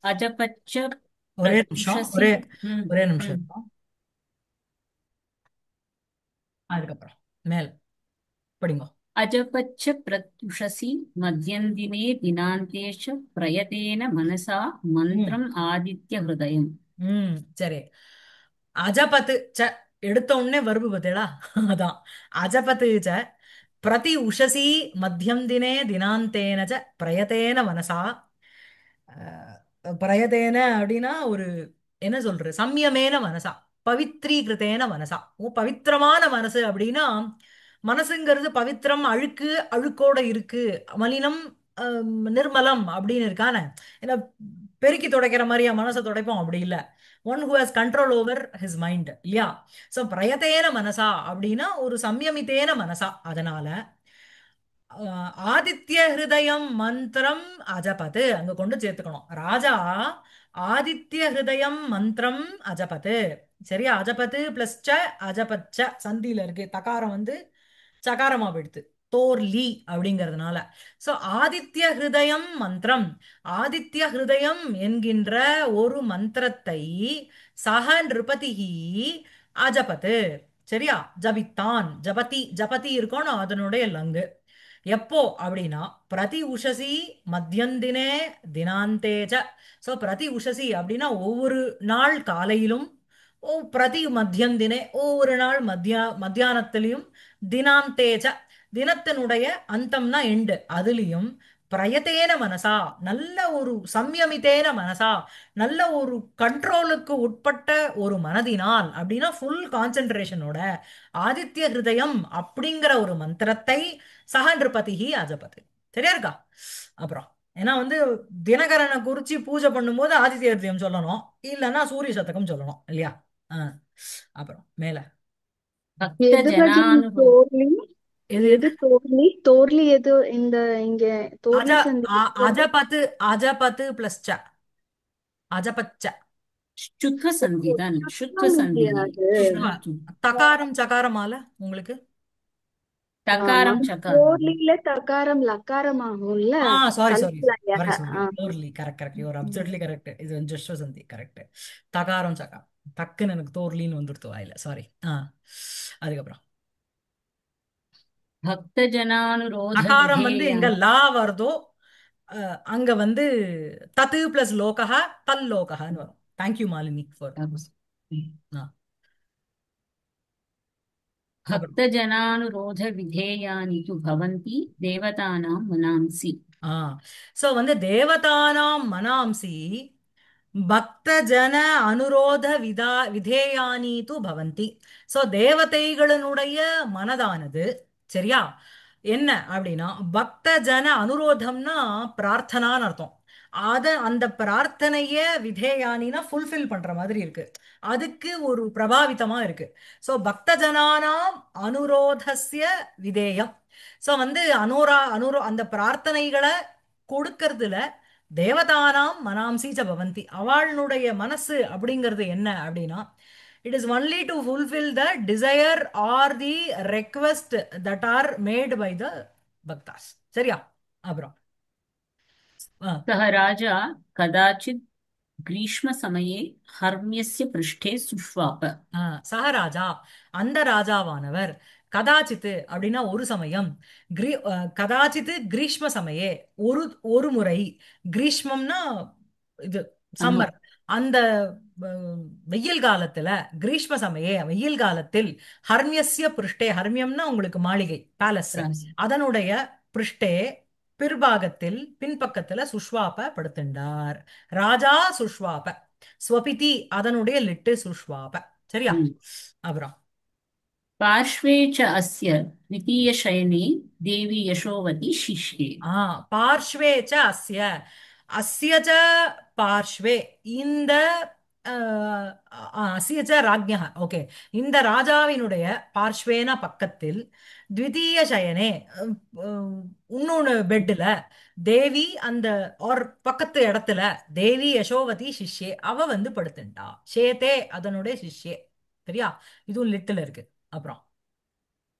Speaker 2: अजपच्च
Speaker 1: ஒரே நிமிஷம்,
Speaker 2: प्रत्युषसि
Speaker 1: ஒரே
Speaker 2: हम्म
Speaker 1: ஒரே நிமிஷம்
Speaker 2: हम्म
Speaker 1: இருக்கும். அதுக்கப்புறம் மேல படிங்க.
Speaker 2: अजपच्च प्रत्युषसि मध्यन्दिने दिनान्ते च प्रयतेन मनसा
Speaker 1: ம்
Speaker 2: मन्त्रम् आदित्यहृदयम्
Speaker 1: ம் சரி. அஜபத்து ச எடுத்த உடனே வருது பார்த்தேடா. அதான் அஜபத்து ச பிரதி உஷசி மத்தியம் தினே தினாந்தேன ச பிரயத்தேன மனசா. பிரயத்தேன அப்படின்னா ஒரு என்ன சொல்றது, சம்யமேன மனசா, பவித்ரீகிருத்தேன மனசா. ஓ பவித்திரமான மனசு அப்படின்னா மனசுங்கிறது பவித்திரம், அழுக்கு அழுக்கோட இருக்கு, மலினம் நிர்மலம் அப்படின்னு இருக்கானே. ஏன்னா பெருக்கி துடைக்கிற மாதிரியா மனசை துடைப்போம்? அப்படி இல்ல. One who has control over his mind இல்லையா? சோ பிரயத்தேன மனசா அப்படின்னா ஒரு சம்யமித்தேன மனசா. அதனால ஆதித்ய ஹிருதயம் மந்திரம் அஜபது அங்க கொண்டு சேர்த்துக்கணும். ராஜா ஆதித்ய ஹிருதயம் மந்திரம் அஜபது. சரியா? அஜபது பிளஸ் ச அஜபச்ச சந்தியில இருக்கு. தகாரம் வந்து சகாரமா போயிடுது தோர்லி அப்படிங்கிறதுனால. சோ ஆதித்ய ஹிருதயம் மந்திரம், ஆதித்ய ஹிருதயம் என்கின்ற ஒரு மந்திரத்தை சஹ நிருபதிஹி அஜபது. சரியா? ஜபித்தான். ஜபதி ஜபதி இருக்கணும் அதனுடைய லங்கு. எப்போ அப்படின்னா பிரதி உஷசி மத்தியந்தினே தினாந்தேஜ. சோ பிரதி உஷசி அப்படின்னா ஒவ்வொரு நாள் காலையிலும், பிரதி மத்தியந்தினே ஒவ்வொரு நாள் மத்தியானத்திலையும், தினாந்தேஜ தினத்தினுடைய அந்தம்னா எண்டு அதுலயும், பிரயத்தேன மனசா நல்ல ஒரு சம்யமித்தேன மனசா நல்ல ஒரு கண்ட்ரோலுக்கு உட்பட்ட ஒரு மனதினால் அப்படின்னா ஃபுல் கான்சென்ட்ரேஷனோட ஆதித்ய ஹிருதயம் அப்படிங்கிற ஒரு மந்திரத்தை சஹ நிருபதிஹி அஜபது. சரியா இருக்கா? அப்புறம் ஏன்னா வந்து தினகரனை குறிச்சு பூஜை பண்ணும்போது ஆதித்ய ஹிருதயம் சொல்லணும், இல்லைன்னா சூரிய சதகம் சொல்லணும் இல்லையா? ஆ. அப்புறம் மேல
Speaker 3: எது பஜன்
Speaker 2: भक्तजनानुभव
Speaker 3: தோர்லி?
Speaker 1: எது
Speaker 3: எது
Speaker 1: எது
Speaker 3: தோர்லி? தோர்லி எது இங்க
Speaker 1: அஜ
Speaker 3: தோர்லி சந்தி எது?
Speaker 1: அஜபத்து அஜபத்து பிளஸ் ச அஜபச்ச.
Speaker 2: शुद्ध संधिधन शुद्ध
Speaker 3: சுத்தம்
Speaker 2: संधि
Speaker 3: இல்லையா அது?
Speaker 2: श्रुतु
Speaker 1: தகாரம் சகாரமால உங்களுக்கு.
Speaker 2: टकारं चकारं
Speaker 3: தோர்லியில தகாரம் லக்காரம் ஆகும்ல.
Speaker 1: சாரி சாரி
Speaker 3: கல்விலய.
Speaker 1: சாரி சாரி தோர்லி correct correct, you are absolutely correct. இது ஜஸ்ட் சந்தி கரெக்ட். தகாரம் சகாரம் டக்குன்னு எனக்கு தோர்லின்னு வந்துடுத்து வாயில, சாரி. அதுக்கப்புறம்
Speaker 2: भक्तजनानुरोध
Speaker 1: அகாரம் வந்து
Speaker 2: विधेया
Speaker 1: எங்க லா வருதோ அங்க வந்து தத்து பிளஸ் லோகா தல் லோகான்னு வரும். Thank you Malini for. அப்புறம்
Speaker 2: भक्तजनानुरोध विधेयानि तु भवन्ति देवतानां मनांसि
Speaker 1: ஆ சோ வந்து தேவதானாம் மனாம்சி பக்த ஜன அனுரோத விதேயானி து பவந்தி. சோ தேவதைகளினுடைய மனதானது, சரியா, என்ன அப்படின்னா பக்த ஜன அனுரோதம்னா பிரார்த்தனான்னு அர்த்தம். அந்த பிரார்த்தனைய விதேயானினா ஃபுல்ஃபில் பண்ற மாதிரி இருக்கு, அதுக்கு ஒரு பிரபாவிதமா இருக்கு. சோ பக்த ஜனானாம் அனுரோதஸ்ய விதேயம். சோ வந்து அந்த பிரார்த்தனைகளை கொடுக்கறதுல தேவதானாம் மனாம்சி ச பவந்தி. அவளுடைய மனசு அப்படிங்கிறது என்ன அப்படின்னா it is only to fulfil the desire or the request that are made by the பக்தாஸ். சரியா? அப்புறம்
Speaker 2: सः राजा कदाचित् ग्रीष्मसमये हर्म्यस्य पृष्ठे सुष्वाप
Speaker 1: சஹராஜா அந்த ராஜாவானவர் கதாச்சித்து அப்படின்னா ஒரு சமயம், கதாச்சித்து கிரீஷ்ம சமயே ஒரு ஒரு முறை, கிரீஷ்மம்னா இது
Speaker 2: समर्
Speaker 1: சம்மர், அந்த வெயில் காலத்துல, கிரீஷ்ம சமயே வெயில் காலத்தில், ஹர்மியஸ்ய பிருஷ்டே ஹர்மியம்னா உங்களுக்கு மாளிகை பேலஸ்,
Speaker 2: प्रास्
Speaker 1: அதனுடைய பிருஷ்டே பிற்பாகத்தில் பின்பக்கத்துல சுஷ்வாப படுத்துண்டார். ராஜா சுஷ்வாப ஸ்வபிதி அதனுடைய லிட்டு சுஷ்வாப. சரியா? அப்புறம்
Speaker 2: पार्श्वे च अस्य द्वितीयशयने देवी यशोवती शिष्ये
Speaker 1: பார்ஷ்வே ச அஸ்ய, அஸ்ய ச பார்ஷ்வே இந்த அசியச்ச ராஜ்ஞः ஓகே, இந்த ராஜாவினுடைய பார்ஷ்வேன பக்கத்தில் த்விதீய சயனே இன்னொன்னு பெட்ல தேவி அந்த ஒரு பக்கத்து இடத்துல தேவி யசோவதி சிஷ்யே அவ வந்து படுத்துட்டா. ஷேதே அதனுடைய சிஷ்யே. சரியா? இதுவும் லிட்டில் இருக்கு. அப்புறம்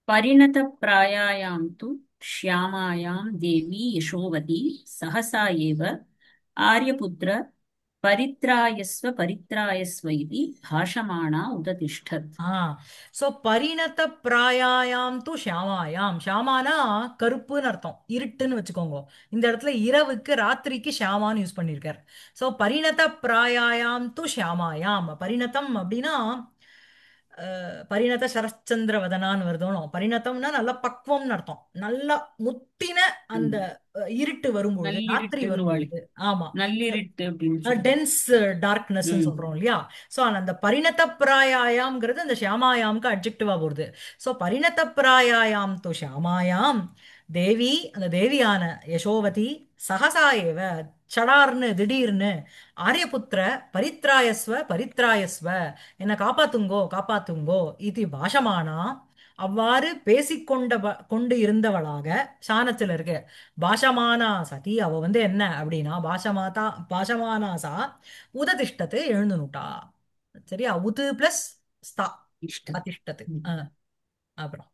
Speaker 2: परिणतप्रायायां तु श्यामायां देवी यशोवती सहसा एव आर्यपुत्र परित्रायस्व परित्रायस्व इति भाषमाणा उदतिष्ठत्।
Speaker 1: ஆ சோ பரிணத பிராயாயாம் து ஷியாமாயாம். ஷியாமானா கருப்புன்னு அர்த்தம், இருட்டுன்னு வச்சுக்கோங்க. இந்த இடத்துல இரவுக்கு ராத்திரிக்கு ஷியாமான்னு யூஸ் பண்ணியிருக்கார். சோ பரிணத பிராயாயாம் து ஷியாமாயாம். பரிணதம் அப்படின்னா பரிணத சரச்சந்திர வதனான்னு வருதோனோ, பரிணதம்னா நல்ல பக்குவம்னு அர்த்தம். நல்லா முத்தின அந்த
Speaker 2: ம்.
Speaker 1: இருட்டு வரும்பொழுது, ராத்திரி
Speaker 2: நள்ளிருட்டுன்னு வாழி
Speaker 1: வரும்பொழுது. ஆமா,
Speaker 2: நள்ளிருட்டு அப்படின்னு சொல்லுவோம்.
Speaker 1: டென்ஸ் டார்க்னஸ்
Speaker 2: ம்.
Speaker 1: சொல்றோம் இல்லையா? சோ அந்த பரிணத பிராயாயாம்ங்கிறது அந்த ஷியாமாயாம்க்கு அட்ஜெக்டிவா போடுது. சோ பரிணத பிராயாயாம் து ஷியாமாயாம் தேவி, அந்த தேவியான யசோவதி சகசா ஏவ சடார்னு திடீர்னு ஆரியபுத்திர பரித்ராயஸ்வ பரித்ராயஸ்வ, என்னை காப்பாத்துங்கோ காப்பாத்துங்கோ இது பாஷமானா அவ்வாறு பேசிக்கொண்ட கொண்டு இருந்தவளாக சாணத்துல இருக்கு. பாஷமானா சதி அவ வந்து என்ன அப்படின்னா பாஷமாதா பாஷமானாசா உததிஷ்டத்து எழுந்துனுட்டா. சரியா? உது பிளஸ் ஸ்தா
Speaker 2: इष्टत्।
Speaker 1: அதிஷ்டத்து.
Speaker 2: ம்.
Speaker 1: அப்புறம்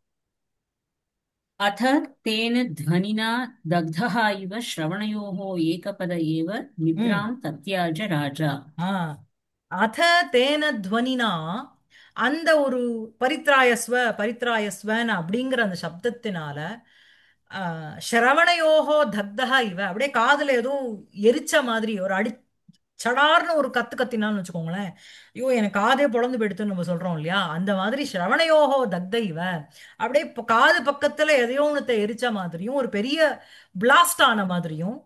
Speaker 2: अथ तेन ध्वनिना दग्धः इव श्रवणयोः एकपद एव निद्रां
Speaker 1: ம்
Speaker 2: तत्याज राजा।
Speaker 1: ஆ அத தேன துவனினா, அந்த ஒரு பரித்ராயஸ்வ பரித்ராயஸ்வன் அப்படிங்கிற அந்த சப்தத்தினால ஸ்ரவணயோகோ தக்தஹ இவ அப்படியே காதுல ஏதோ எரிச்ச மாதிரி ஒரு சடார்னு ஒரு கத்து கத்தினான்னு வச்சுக்கோங்களேன். ஐயோ எனக்கு காதே பொழந்து போயிடுத்துன்னு நம்ம சொல்றோம் இல்லையா? அந்த மாதிரி ஸ்ரவணயோகோ தக்த இவ அப்படியே காது பக்கத்துல எதையோ ஒன்றத்தை எரிச்ச மாதிரியும் ஒரு பெரிய பிளாஸ்ட் ஆன மாதிரியும்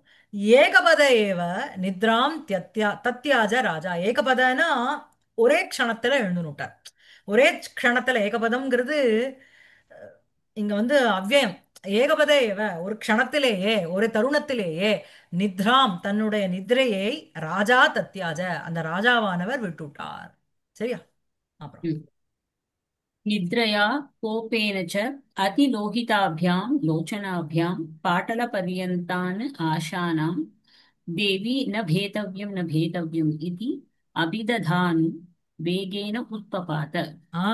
Speaker 1: ஏகபத ஏவ நித்ராம் தத்யாஜ ராஜா. ஏகபதனா ஒரே க்ஷணத்துல எழுந்துனுட்டார். ஒரே க்ஷணத்துல ஏகபதம்ங்கிறது இங்க வந்து அவ்யயம். ஏகபத ஏவ ஒரு க்ஷணத்திலேயே ஒரு தருணத்திலேயே நித்ராம் தன்னுடைய நித்ரையை ராஜா தத்யாஜ அந்த ராஜாவானவர் விட்டுட்டார். சரியா? அப்புறம்
Speaker 2: ம். निद्रया कोपेन च अतिलोहिताभ्यां लोचनाभ्यां पाटलपर्यन्तान् आशानां देवी न भेतव्यम् इति अभिदधानु वेगेन उत्पपात।
Speaker 1: ஆ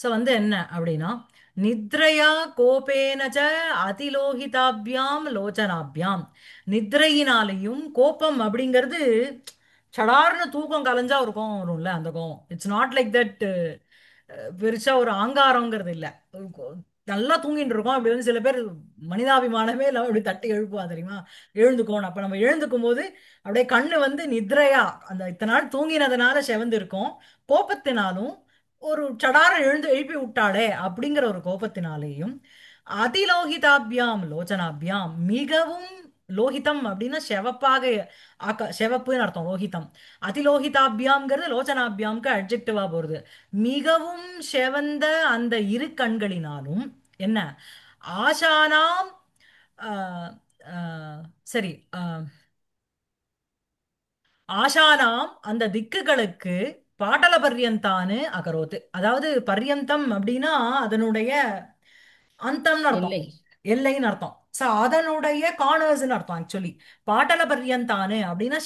Speaker 1: சோ வந்து என்ன அப்படின்னா நித்ரையா கோபேனச்ச அதிலோகிதாபியாம் லோச்சனாபியாம். நித்ரையினாலையும் கோபம் அப்படிங்கிறது சடார்னு தூக்கம் கலைஞ்சா ஒரு கோவம் வரும்ல, அந்த கோவம். இட்ஸ் நாட் லைக் தட் பெருசா ஒரு ஆங்காரங்கிறது இல்ல. நல்லா தூங்கிட்டு இருக்கோம், அப்படி வந்து சில பேர் மனிதாபிமானமே இல்லாம அப்படி தட்டி எழுப்புவா தெரியுமா? எழுந்துக்கோணும். அப்ப நம்ம எழுந்துக்கும் போது அப்படியே கண்ணு வந்து நித்ரையா அந்த இத்தனை நாள் தூங்கினதுனால செவந்து இருக்கும். கோபத்தினாலும் ஒரு சடார எழுப்பி விட்டாளே அப்படிங்கிற ஒரு கோபத்தினாலேயும் அதிலோகிதாபியாம் லோச்சனாபியாம் மிகவும் லோகிதம் அப்படின்னா செவப்பாக செவப்புன்னு அர்த்தம் லோகிதம். அதிலோகிதாபியாம்ங்கிறது லோச்சனாபியாம்க்கு அட்ஜெக்டிவா போறது. மிகவும் செவந்த அந்த இரு கண்களினாலும் என்ன ஆஷானாம் ஆஹ், ஆஹ், சரி ஆஷானாம் அந்த திக்குகளுக்கு பாட்டல பர்யந்தான்னு அகரோத்து. அதாவது பர்யந்தம் அப்படின்னா அதனுடைய அந்தம்னு அர்த்தம்,
Speaker 2: எல்லை.
Speaker 1: எல்லைன்னு அர்த்தம். சோ அதனுடைய கார்னர்ஸ்னு அர்த்தம் ஆக்சுவலி. பாட்டல பர்யந்தானு அப்படின்னா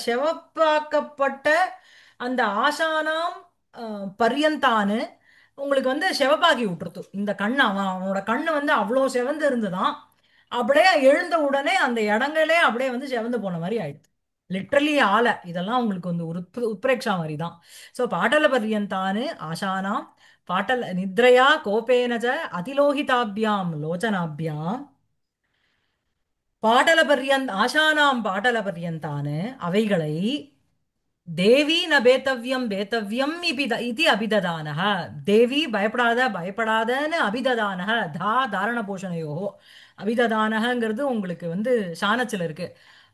Speaker 1: செவப்பாக்கப்பட்ட அந்த ஆசானாம் பர்யந்தானு உங்களுக்கு வந்து செவப்பாக்கி விட்டுருத்து இந்த கண்ணு. அவனோட கண்ணு வந்து அவ்வளோ செவந்து இருந்துதான். அப்படியே எழுந்த உடனே அந்த இடங்களே அப்படியே வந்து செவந்து போன மாதிரி ஆயிடுது. லிட்ரலி ஆல இதெல்லாம் உங்களுக்கு வந்து ஒரு உத்பிரேக்ஷா மாதிரி தான். ஸோ பாட்டல பர்யந்தானு ஆசானாம் பாட்டல் நித்ரயா கோபேன ச அதிலோகிதாபியாம் லோச்சனாபியாம் ஆசானாம் பாட்டல பர்யந்தானு அவைகளை தேவி ந பேத்தவ்யம் பேத்தவ்யம் இதி அபிததானஹ. தேவி பயப்படாத பயப்படாதன்னு அபிததானஹ தாரண போஷணையோ. அபிததானஹங்கிறது உங்களுக்கு வந்து சாணச்சில் இருக்கு.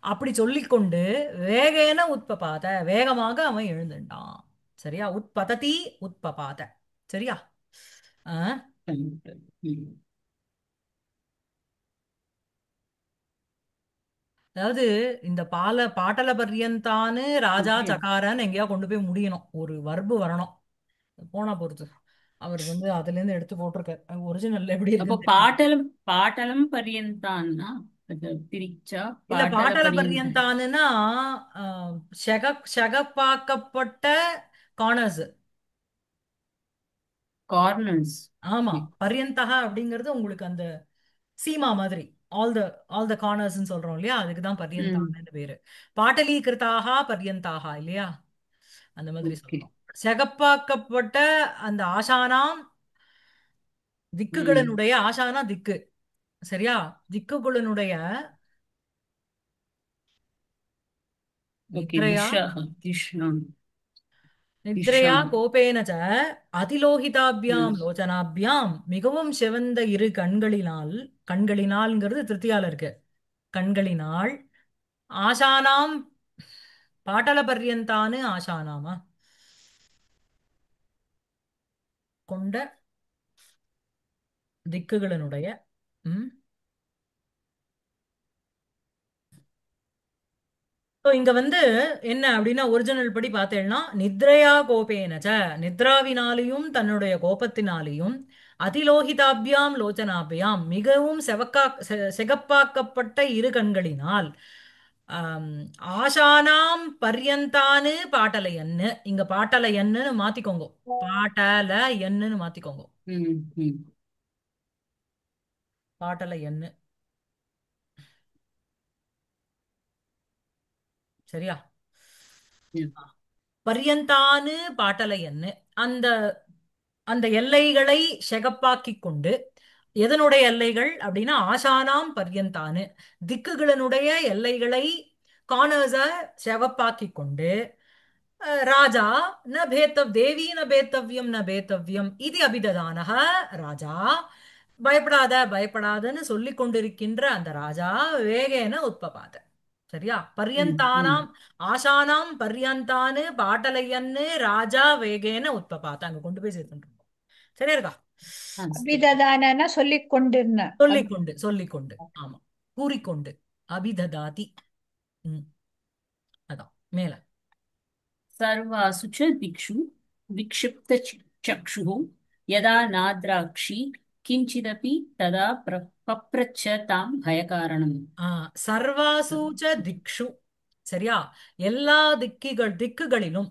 Speaker 1: அப்படி சொல்லிக்கொண்டு வேகேன உத்பபாத வேகமாக அவன் எழுந்துட்டான். சரியா? உத்பததி உத்பபாத. சரியா? ஆ
Speaker 2: ம்.
Speaker 1: அதாவது இந்த பாட்டல பர்யந்தான்னு ராஜா
Speaker 2: ஓகே.
Speaker 1: சகாரன்னு எங்கேயா கொண்டு போய் முடியணும், ஒரு வர்பு வரணும். போனா பொறுத்து அவர் அதுல இருந்து எடுத்து போட்டிருக்காரு, ஒரிஜினல்ல எப்படி
Speaker 2: அப்போ
Speaker 1: இருக்குன்னு தெரியும்.
Speaker 2: பாட்டலம் பாட்டலம் பரியந்தான்னா அது பிரிச்சா
Speaker 1: இல்ல
Speaker 2: பாட்டல
Speaker 1: பாட்டல
Speaker 2: பரியந்தான்
Speaker 1: பர்யந்தானுன்னா ஷெகப்பாக்கப்பட்ட கார்னர்ஸ்.
Speaker 2: கார்னர்ஸ்.
Speaker 1: ஆமா, பர்யந்தகா அப்படிங்கிறது உங்களுக்கு அந்த சீமா மாதிரி, ஆல் த ஆல் த கார்னர்ஸ்ன்னு சொல்றோம் இல்லையா, அதுக்கு தான்
Speaker 2: ம்.
Speaker 1: பர்யந்தான்னு பேரு. பாட்டலீகிருதாக பர்யந்தாக இல்லையா, அந்த மாதிரி
Speaker 2: ஓகே.
Speaker 1: சொல்லணும். செகப்பாக்கப்பட்ட அந்த ஆசானாம்,
Speaker 2: ம்.
Speaker 1: திக்குகளினுடைய, ஆசானா திக்கு, சரியா, திக்குகளினுடைய
Speaker 2: ஓகே.
Speaker 1: நித்ரையா,
Speaker 2: திஷா திஷ்ணா
Speaker 1: நித்ரையா
Speaker 2: திஷாம்.
Speaker 1: கோபேன ச அதிலோகிதாபியாம்
Speaker 2: ம்.
Speaker 1: லோச்சனாபியாம், மிகவும் சிவந்த இரு கண்களினால், கண்களினால்ங்கிறது திருத்தியால இருக்கு, கண்களினால், ஆசானாம், பாட்டல பர்யந்தான்னு ஆசானாமா, கொண்ட திக்குகளினுடைய. ம். So, இங்க என்ன அப்படின்னா ஒரிஜினல் படி பார்த்தேன்னா, நித்ரையா கோபேனச்ச, நித்ராவினாலையும் தன்னுடைய கோபத்தினாலையும், அதிலோகிதாபியாம் லோச்சனாபியாம், மிகவும் சிகப்பாக்கப்பட்ட இரு கண்களினால், ஆம், ஆஷானாம் பர்யந்தானு பாட்டலையன்னு, இங்க பாட்டலையன்னு மாத்திக்கோங்க, பாட்டல எண்ணுன்னு மாத்திக்கோங்க,
Speaker 2: ம். ம்.
Speaker 1: பாட்டலையன்னு, சரியா.
Speaker 2: ம்.
Speaker 1: பர்யந்தான்னு பாட்டலையன்னு, அந்த அந்த எல்லைகளை செகப்பாக்கிக் கொண்டு, எதனுடைய எல்லைகள் அப்படின்னா ஆசானாம் பர்யந்தானு, திக்குகளினுடைய எல்லைகளை, கார்னர்ஸ செவப்பாக்கிக் கொண்டு, ராஜா ந பேத்தவ் தேவி ந பேத்தவ்யம் ந பேத்தவ்யம் இது அபிததானஹ, ராஜா பயப்படாத பயப்படாதன்னு சொல்லிக் கொண்டிருக்கின்ற அந்த ராஜா வேகேன உத்பபாத, சரியா.
Speaker 2: ம். ம்.
Speaker 1: பர்யந்தானாம், ஆசானாம் பர்யந்தானு பாட்டலையன்னு ராஜா வேகேன உத்பபாத, அங்க கொண்டு போய் சேர்த்துட்டு சரியா இருக்கா.
Speaker 2: அஸ்து.
Speaker 4: அபிததானன்னா சொல்லிக் கொண்டிருந்த
Speaker 1: சொல்லிக்கொண்டு சொல்லிக்கொண்டு, ஆமா, கூறிக்கொண்டு, அபிததாதி. ம், அதான் மேல.
Speaker 2: सर्वासु च दिक्षु विक्षिप्तचक्षुः यदा नाद्राक्षी किञ्चिदपि तदा पप्रच्छ तां भयकारणम्.
Speaker 1: ஆ, சர்வாசூச்ச திக்ஷு, சரியா, எல்லா திக்குகளிலும்,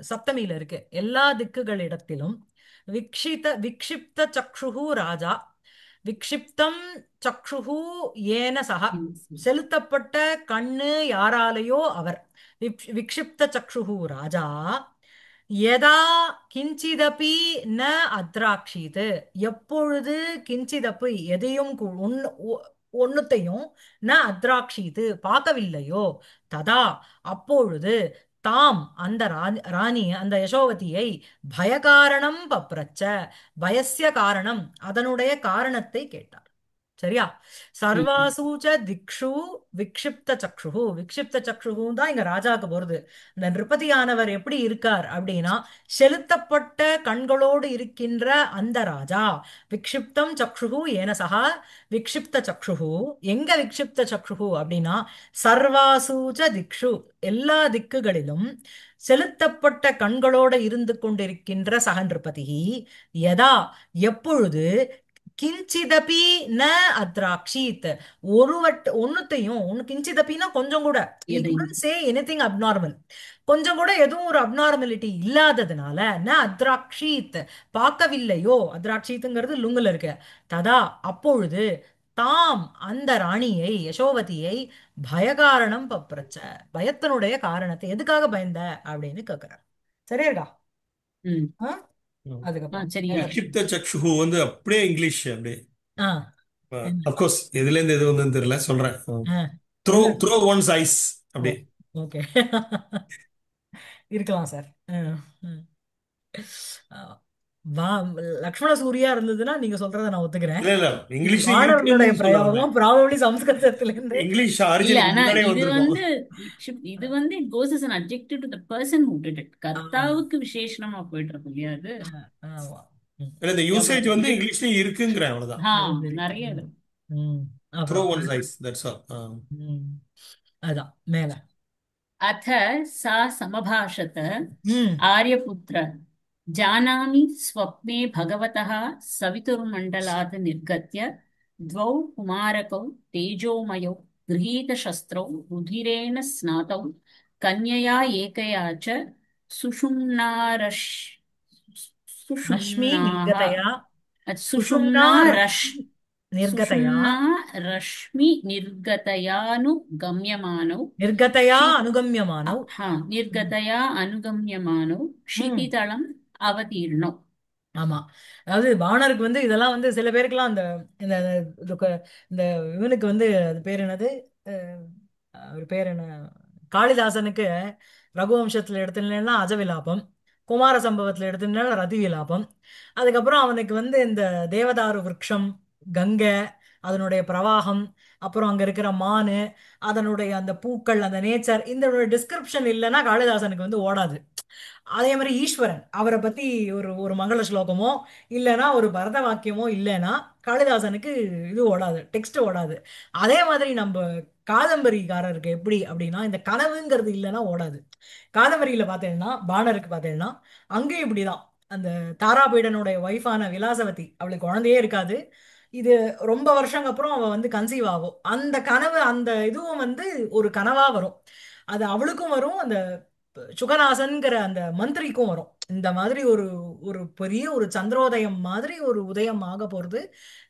Speaker 1: சப்தமியில இருக்கு, எல்லா திக்குகளிடத்திலும், விக்ஷிப்த சக்ஷுஹு ராஜா, விக்ஷிப்தம் சக்ஷுஹு ஏன சக, செலுத்தப்பட்ட கண்ணு யாராலேயோ அவர், விக்ஷிப்த சக்ஷுஹு ராஜா, யதா கிஞ்சிதபி ந அத்ராக்ஷீத், எப்பொழுது, கிஞ்சிதப்பி எதையும் ஒன்னுத்தையும், ந அத்ராக்ஷீத் பார்க்கவில்லையோ, ததா அப்பொழுது, தாம் அந்த ராணி அந்த யசோவதியை, பயகாரணம் பப்ரச்ச, பயஸ்ய காரணம் அதனுடைய காரணத்தை கேட்டார், சரியா. சர்வாசூச்ச திக்ஷு விக்ஷிப்த சக்ஷு, விக்ஷிப்த சக்ஷு தான் இங்க ராஜாக்கு போறது. இந்த நிருபதியானவர் எப்படி இருக்கார் அப்படின்னா, செலுத்தப்பட்ட கண்களோடு இருக்கின்ற அந்த ராஜா, விக்ஷிப்தம் சக்ஷு ஏன சகா, விக்ஷிப்த சக்ஷு, எங்க விக்ஷிப்த சக்ஷு அப்படின்னா, சர்வாசூச்ச திக்ஷு, எல்லா திக்குகளிலும் செலுத்தப்பட்ட கண்களோடு இருந்து கொண்டிருக்கின்ற சக நிருபதி, யதா எப்பொழுது, கிஞ்சிதபி ந அத்ராக்ஷீத், ஒன்னுத்தையும் கிஞ்சிதப்பின்னா கொஞ்சம் கூட, he couldn't
Speaker 2: எதையும்.
Speaker 1: say anything abnormal, கொஞ்சம் கூட எதுவும் ஒரு அப்நார்மலிட்டி இல்லாததுனால, ந அத்ராக்ஷீத் பார்க்கவில்லையோ, அத்ராக்ஷீத்துங்கிறது லுங்குல இருக்கு, ததா அப்பொழுது, தாம் அந்த ராணியை யசோவதியை, பயகாரணம் பப்ரச்ச, பயத்தினுடைய காரணத்தை, எதுக்காக பயந்த அப்படின்னு கேக்குறார், சரியா இருக்கா.
Speaker 2: ம்.
Speaker 1: ஆ?
Speaker 5: ம்.
Speaker 1: அதுக்கப்புறம்
Speaker 2: சரியா இருக்கு.
Speaker 5: விக்ஷிப்த சக்ஷு அப்படியே இங்கிலீஷ் அப்படியே.
Speaker 1: ஆ என்ன?
Speaker 5: அப்கோர்ஸ் எதுல இருந்து எது வந்து தெரியல, சொல்றேன்.
Speaker 1: ஆ,
Speaker 5: த்ரோ
Speaker 1: என்ன?
Speaker 5: த்ரோ ஒன்ஸ் ஐஸ்
Speaker 1: ஓ,
Speaker 5: அப்படியே.
Speaker 1: ஓகே. இருக்கலாம் சார். வா லக்ஷ்மண சூர்யா இருந்ததுன்னா நீங்க சொல்றதை நான் ஒத்துக்கிறேன்.
Speaker 5: இல்ல இல்ல,
Speaker 1: இது
Speaker 5: இங்கிலீஷ்ல
Speaker 1: வானவர்களுடைய
Speaker 5: இருக்குன்னு சொல்ல வந்தேன்.
Speaker 1: பிரயோகம், ப்ராபபிளி சம்ஸ்கிருதத்துல இருந்து.
Speaker 5: இங்கிலீஷ்
Speaker 2: இல்ல,
Speaker 5: ஆரிஜினுக்கு
Speaker 2: ஆனா
Speaker 5: முன்னாடியே
Speaker 2: இது
Speaker 5: வந்திருக்கும்.
Speaker 2: இது it goes as an adjective to the person who did it. கர்த்தாவுக்கு விசேஷணமா போயிட்டு இருக்கும் இல்லையா அது.
Speaker 1: ஆமா. ம்.
Speaker 5: இல்ல, இந்த யூசேஜ் வந்து இங்கிலீஷ்லயும் இருக்குங்கிறேன், அவ்வளவுதான்.
Speaker 2: ஆ,
Speaker 1: அது சரி.
Speaker 2: நிறைய இருக்கு.
Speaker 1: ம்.
Speaker 5: த்ரோ
Speaker 1: அப்புறம்
Speaker 5: ஒன்ஸ் ஐஸ் தட்ஸ் ஆல்.
Speaker 1: ம், அதான் மேல.
Speaker 2: अथ सा समभाषत
Speaker 1: ம்.
Speaker 2: आर्यपुत्र जानामि स्वप्ने भगवतः सवितुर्मण्डलात् निर्गत्य द्वौ कुमारकौ तेजोमयौ गृहीतशस्त्रौ रुधिरेण स्नातौ कन्यया एकया च सुषुम्नारश्
Speaker 1: ரஷ்மி
Speaker 2: सुषुम्नाः
Speaker 1: நிர்கதயா சுஷும்னா
Speaker 2: सुषुम्ना रश्
Speaker 1: ரஷ்மி நிர்கதயா
Speaker 2: सुषुम्ना रश्मि निर्गतयानुगम्यमानौ
Speaker 1: நிர்கதயா அனுகம்யமானவ். ம்.
Speaker 2: निर्गतया अनुगम्यमानौ
Speaker 1: ம்.
Speaker 2: क्षितितलम् अवतीर्णौ.
Speaker 1: ஆமா. அதாவது பாணருக்கு வந்து இதெல்லாம் வந்து சில பேருக்குலாம் அந்த இந்த இதுக்கு இந்த இவனுக்கு வந்து அது பேர் என்னது? அஹ், அவர் பேர் என்ன? காளிதாசனுக்கு ரகுவம்சத்துல எடுத்துனா அஜவிலாபம், குமார சம்பவத்துல எடுத்துனா ரதி விலாபம். அதுக்கப்புறம் அவனுக்கு வந்து இந்த தேவதாரு விருட்சம், கங்கை, அதனுடைய பிரவாகம், அப்புறம் அங்க இருக்கிற மானு, அதனுடைய அந்த பூக்கள், அந்த நேச்சர், இந்த டிஸ்கிரிப்ஷன் இல்லைன்னா காளிதாசனுக்கு வந்து ஓடாது. அதே மாதிரி ஈஸ்வரன் அவரை பத்தி ஒரு ஒரு மங்கள ஸ்லோகமோ இல்லைன்னா ஒரு பரத வாக்கியமோ இல்லைன்னா காளிதாசனுக்கு இது ஓடாது, டெக்ஸ்ட் ஓடாது. அதே மாதிரி நம்ம காதம்பரிகாரருக்கு எப்படி அப்படின்னா இந்த கனவுங்கிறது இல்லைன்னா ஓடாது. காதம்பரியில பார்த்தேன்னா பாணருக்கு பார்த்தேன்னா அங்கேயும் இப்படிதான். அந்த தாராபீடனுடைய ஒய்ஃபான விலாசவதி, அவளுக்கு குழந்தையே இருக்காது. இது ரொம்ப வருஷங்க அப்புறம் அவ வந்து கன்சீவ் ஆகும். அந்த கனவு அந்த இதுவும் வந்து ஒரு கனவா வரும். அது அவளுக்கும் வரும், அந்த சுகநாசன்கிற அந்த மந்திரிக்கும் வரும். இந்த மாதிரி ஒரு ஒரு பெரிய ஒரு சந்திரோதயம் மாதிரி ஒரு உதயம் ஆக போறது,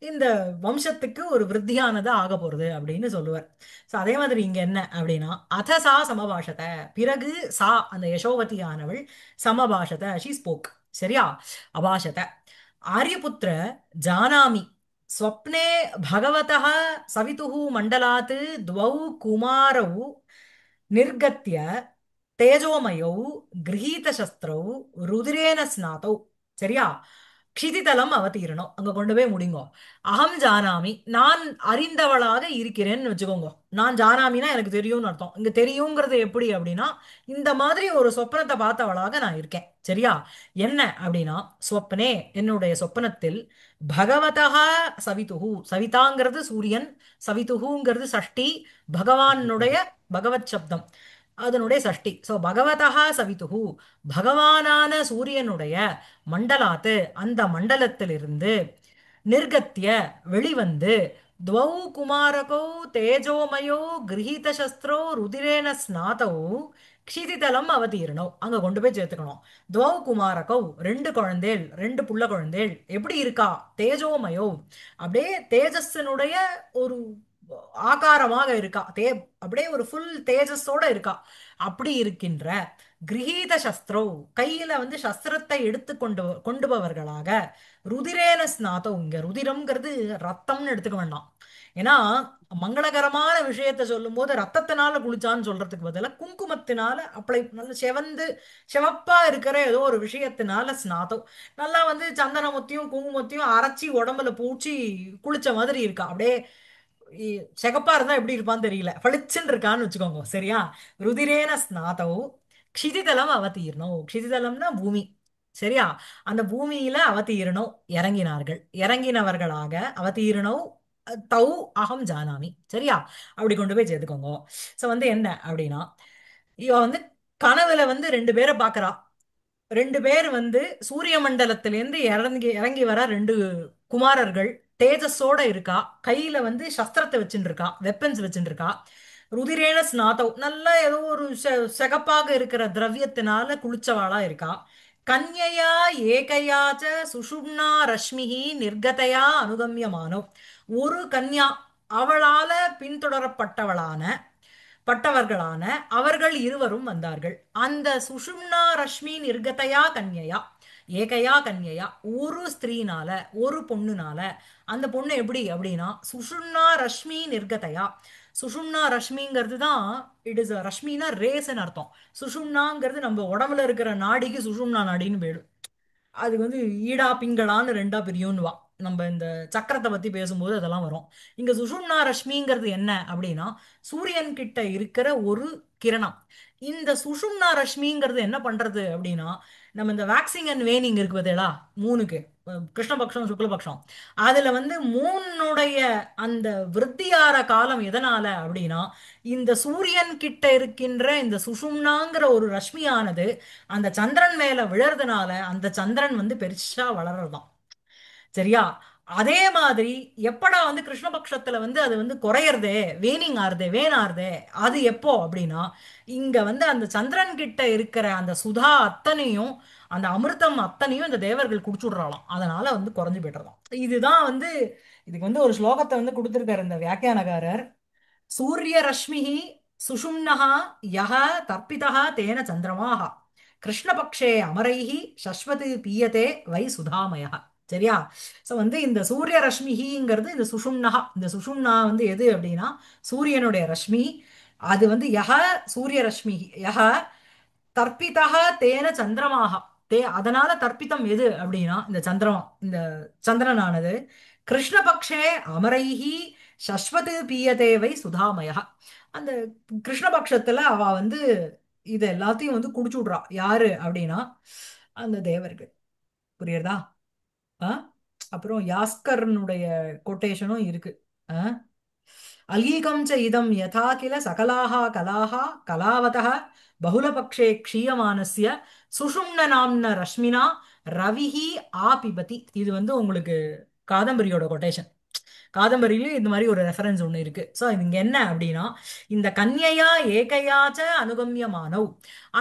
Speaker 1: இந்த வம்சத்துக்கு ஒரு விருத்தியானது ஆக போறது அப்படின்னு சொல்லுவார். ஸோ அதே மாதிரி இங்க என்ன அப்படின்னா அத சா சமபாஷத, பிறகு சா அந்த யசோவதியானவள் சமபாஷத, ஷீ ஸ்போக், சரியா? அபாஷத. ஆரியபுத்திர ஜானாமி ஸ்வப்னே பகவதः சவிதுः மண்டலாத் द्वौ कुमारौ निर्गत्य தேஜோமயௌ கிரகீதசஸ்திரௌ ருதிரேன ஸ்நாதௌ, சரியா? க்ஷிதிதலம் அவதீரணம், அங்க கொண்டு போய் முடிங்கோ. அகம் ஜானாமி, நான் அறிந்தவளாக இருக்கிறேன்னு வச்சுக்கோங்க. நான் ஜானாமினா எனக்கு தெரியும்னு அர்த்தம். இங்க தெரியுங்கிறது எப்படி அப்படின்னா இந்த மாதிரி ஒரு சொப்பனத்தை பார்த்தவளாக நான் இருக்கேன், சரியா? என்ன அப்படின்னா ஸ்வப்னே, என்னுடைய சொப்பனத்தில் பகவதா சவிதுஹு, சவிதாங்கிறது சூரியன், சவிதுஹுங்கிறது சஷ்டி, பகவானுடைய பகவத் சப்தம் அதனுடைய சஷ்டி. சோ பகவதா சவிதுஹு, பகவானான சூரியனுடைய மண்டலாத்து அந்த மண்டலத்திலிருந்து நிர்கத்திய வெளிவந்து துவௌ குமாரகோ தேஜோமயோ கிரகீத சஸ்திரோ ருதிரேன ஸ்நாதௌ க்ஷிதிதலம் அவதீர்ணோ, அங்க கொண்டு போய் சேர்த்துக்கணும். துவௌ குமாரகௌ, ரெண்டு குழந்தேள், ரெண்டு புள்ள குழந்தேள் எப்படி இருக்கா? தேஜோமயோ, அப்படியே தேஜஸினுடைய ஒரு ஆகாரமாக இருக்கா. அப்படியே ஒரு ஃபுல் தேஜஸோட இருக்கா. அப்படி இருக்கின்ற கிரகீத சஸ்திரோ, கையில வந்து சஸ்திரத்தை எடுத்து கொண்டுபவர்களாக ருதிரேன ஸ்நாதோ, இங்க ருதிரம்ங்கிறது ரத்தம்னு எடுத்துக்க வேண்டாம். ஏன்னா மங்களகரமான விஷயத்த சொல்லும் போது ரத்தத்தினால குளிச்சான்னு சொல்றதுக்கு பதிலா குங்குமத்தினால அப்ளை, நல்ல செவந்து சிவப்பா இருக்கிற ஏதோ ஒரு விஷயத்தினால ஸ்நாதம், நல்லா வந்து சந்தனமுத்தையும் குங்குமத்தையும் அரைச்சி உடம்புல பூச்சி குளிச்ச மாதிரி இருக்கா. அப்படியே சிகப்பா இருந்தா எப்படி இருப்பான்னு தெரியல, பளிச்சுன்னு இருக்கான்னு வச்சுக்கோங்க, சரியா? ருதிரேன ஸ்நாதௌ க்ஷிதிதலம் அவதீர்ணம், க்ஷிதிதலம்னா பூமி, சரியா? அந்த பூமியில அவதீர்ணம் இறங்கினார்கள், இறங்கினவர்களாக அவதீர்ணம் தௌ அகம் ஜானாமி, சரியா? அப்படி கொண்டு போய் சேர்த்துக்கோங்க. சோ வந்து என்ன அப்படின்னா இவ வந்து கனவுல வந்து ரெண்டு பேரை பாக்குறா. ரெண்டு பேர் வந்து சூரிய மண்டலத்திலேருந்து இறங்கி இறங்கி வர ரெண்டு குமாரர்கள், தேஜஸோட இருக்கா. கையில வந்து சஸ்திரத்தை வச்சுட்டு இருக்கா, வெப்பன்ஸ் வச்சுட்டு இருக்கா. ருதிரேன ஸ்நாதவ், நல்ல ஏதோ ஒரு சிகப்பாக இருக்கிற திரவியத்தினால குளிச்சவாளா இருக்கா. கன்யயா ஏகையாச்ச சுஷும்னா ரஷ்மிஹி நிர்கதையா அனுகம்யமானோ, ஒரு கன்யா, அவளால பின்தொடரப்பட்டவளான பட்டவர்களான அவர்கள் இருவரும் வந்தார்கள். அந்த சுஷும்னா ரஷ்மி நிர்கதையா கன்யயா, ஏகையா கன்யயா, ஒரு ஸ்திரீனால, ஒரு பொண்ணுனால. அந்த பொண்ணு எப்படி அப்படின்னா சுஷும்னா ரஷ்மி நிர்கதையா, சுஷும்னா ரஷ்மிங்கிறது தான், இட் இஸ் ரஷ்மினா ரேஸ்ன்னு அர்த்தம். சுஷும்னாங்கிறது நம்ம உடம்புல இருக்கிற நாடிக்கு சுஷும்னா நாடின்னு பேரு. அது வந்து ஈடா பிங்களான்னு ரெண்டா பிரியும்னுவா. நம்ம இந்த சக்கரத்தை பத்தி பேசும்போது அதெல்லாம் வரும். இங்க சுஷும்னா ரஷ்மிங்கிறது என்ன அப்படின்னா சூரியன் கிட்ட இருக்கிற ஒரு கிரணம். இந்த சுஷும்னா ரஷ்மிங்கிறது என்ன பண்றது அப்படின்னா நம்ம இந்த வேக்சிங் அண்ட் வேனிங் இருக்கு பார்த்தீங்களா, மூணுக்கு கிருஷ்ணபக்ஷம் சுக்லபக்ஷம், அதுல வந்து மூணுடைய அந்த விருத்தியார காலம் எதனால அப்படின்னா இந்த சூரியன் கிட்ட இருக்கின்ற இந்த சுஷும்னாங்கிற ஒரு ரஷ்மியானது அந்த சந்திரன் மேல விழறதுனால அந்த சந்திரன் வந்து பெருசா வளர்றதாம். சரியா? அதே மாதிரி எப்படா வந்து கிருஷ்ணபக்ஷத்துல வந்து அது வந்து குறையறதே, வேனிங் ஆறுதே, வேன் ஆறுதே, அது எப்போ அப்படின்னா இங்க வந்து அந்த சந்திரன் கிட்ட இருக்கிற அந்த சுதா அத்தனையும் அந்த அமிர்தம் அத்தனையும் இந்த தேவர்கள் குடிச்சுடுறாளாம். அதனால வந்து குறைஞ்சு போய்ட்டுறதாம். இதுதான் வந்து இதுக்கு வந்து ஒரு ஸ்லோகத்தை வந்து கொடுத்திருக்காரு இந்த வியாக்கியானகாரர். சூரிய ரஷ்மிஹி சுஷும்னஹ யஹ தர்ப்பிதஹ தேன சந்திரமாஹ கிருஷ்ணபக்ஷே அமரைஹி சஸ்வத் பீயதே வை சுதாமயः. சரியா? சோ வந்து இந்த சூரிய ரஷ்மிஹிங்கிறது இந்த சுஷும்னஹா, இந்த சுஷும்னா வந்து எது அப்படின்னா சூரியனுடைய ரஷ்மி. அது வந்து யஹ சூரிய ரஷ்மி யஹ தர்ப்பிதஹ தேன சந்திரமாக, அதனால தர்ப்பிதம் எது அப்படின்னா இந்த சந்திரமா, இந்த சந்திரனானது கிருஷ்ணபக்ஷே அமரைஹி சஸ்வத் பீயதே வை சுதாமய. அந்த கிருஷ்ணபக்ஷத்துல அவ வந்து இது எல்லாத்தையும் வந்து குடிச்சு விடுறா. யாரு அப்படின்னா அந்த தேவர்கள். புரியுறதா? ஆ? அப்புறம் யாஸ்கர்னுடைய கொட்டேஷனும் இருக்கு. ஆ? அலீகம் ச இதம் யதா கில சகலாः கலாः கலாவதः பகுலபக்ஷே க்ஷீயமானஸ்ய சுஷும்ன நாம்ன ரஷ்மினா ரவிஹி ஆபிபதி. இது வந்து உங்களுக்கு காதம்பரியோட கொட்டேஷன். காதம்பரியில இந்த மாதிரி ஒரு ரெஃபரன்ஸ் ஒண்ணு இருக்கு. சோ இது இங்க என்ன அப்படின்னா இந்த கன்யையா ஏகையாச்ச அனுகம்யமானவ்,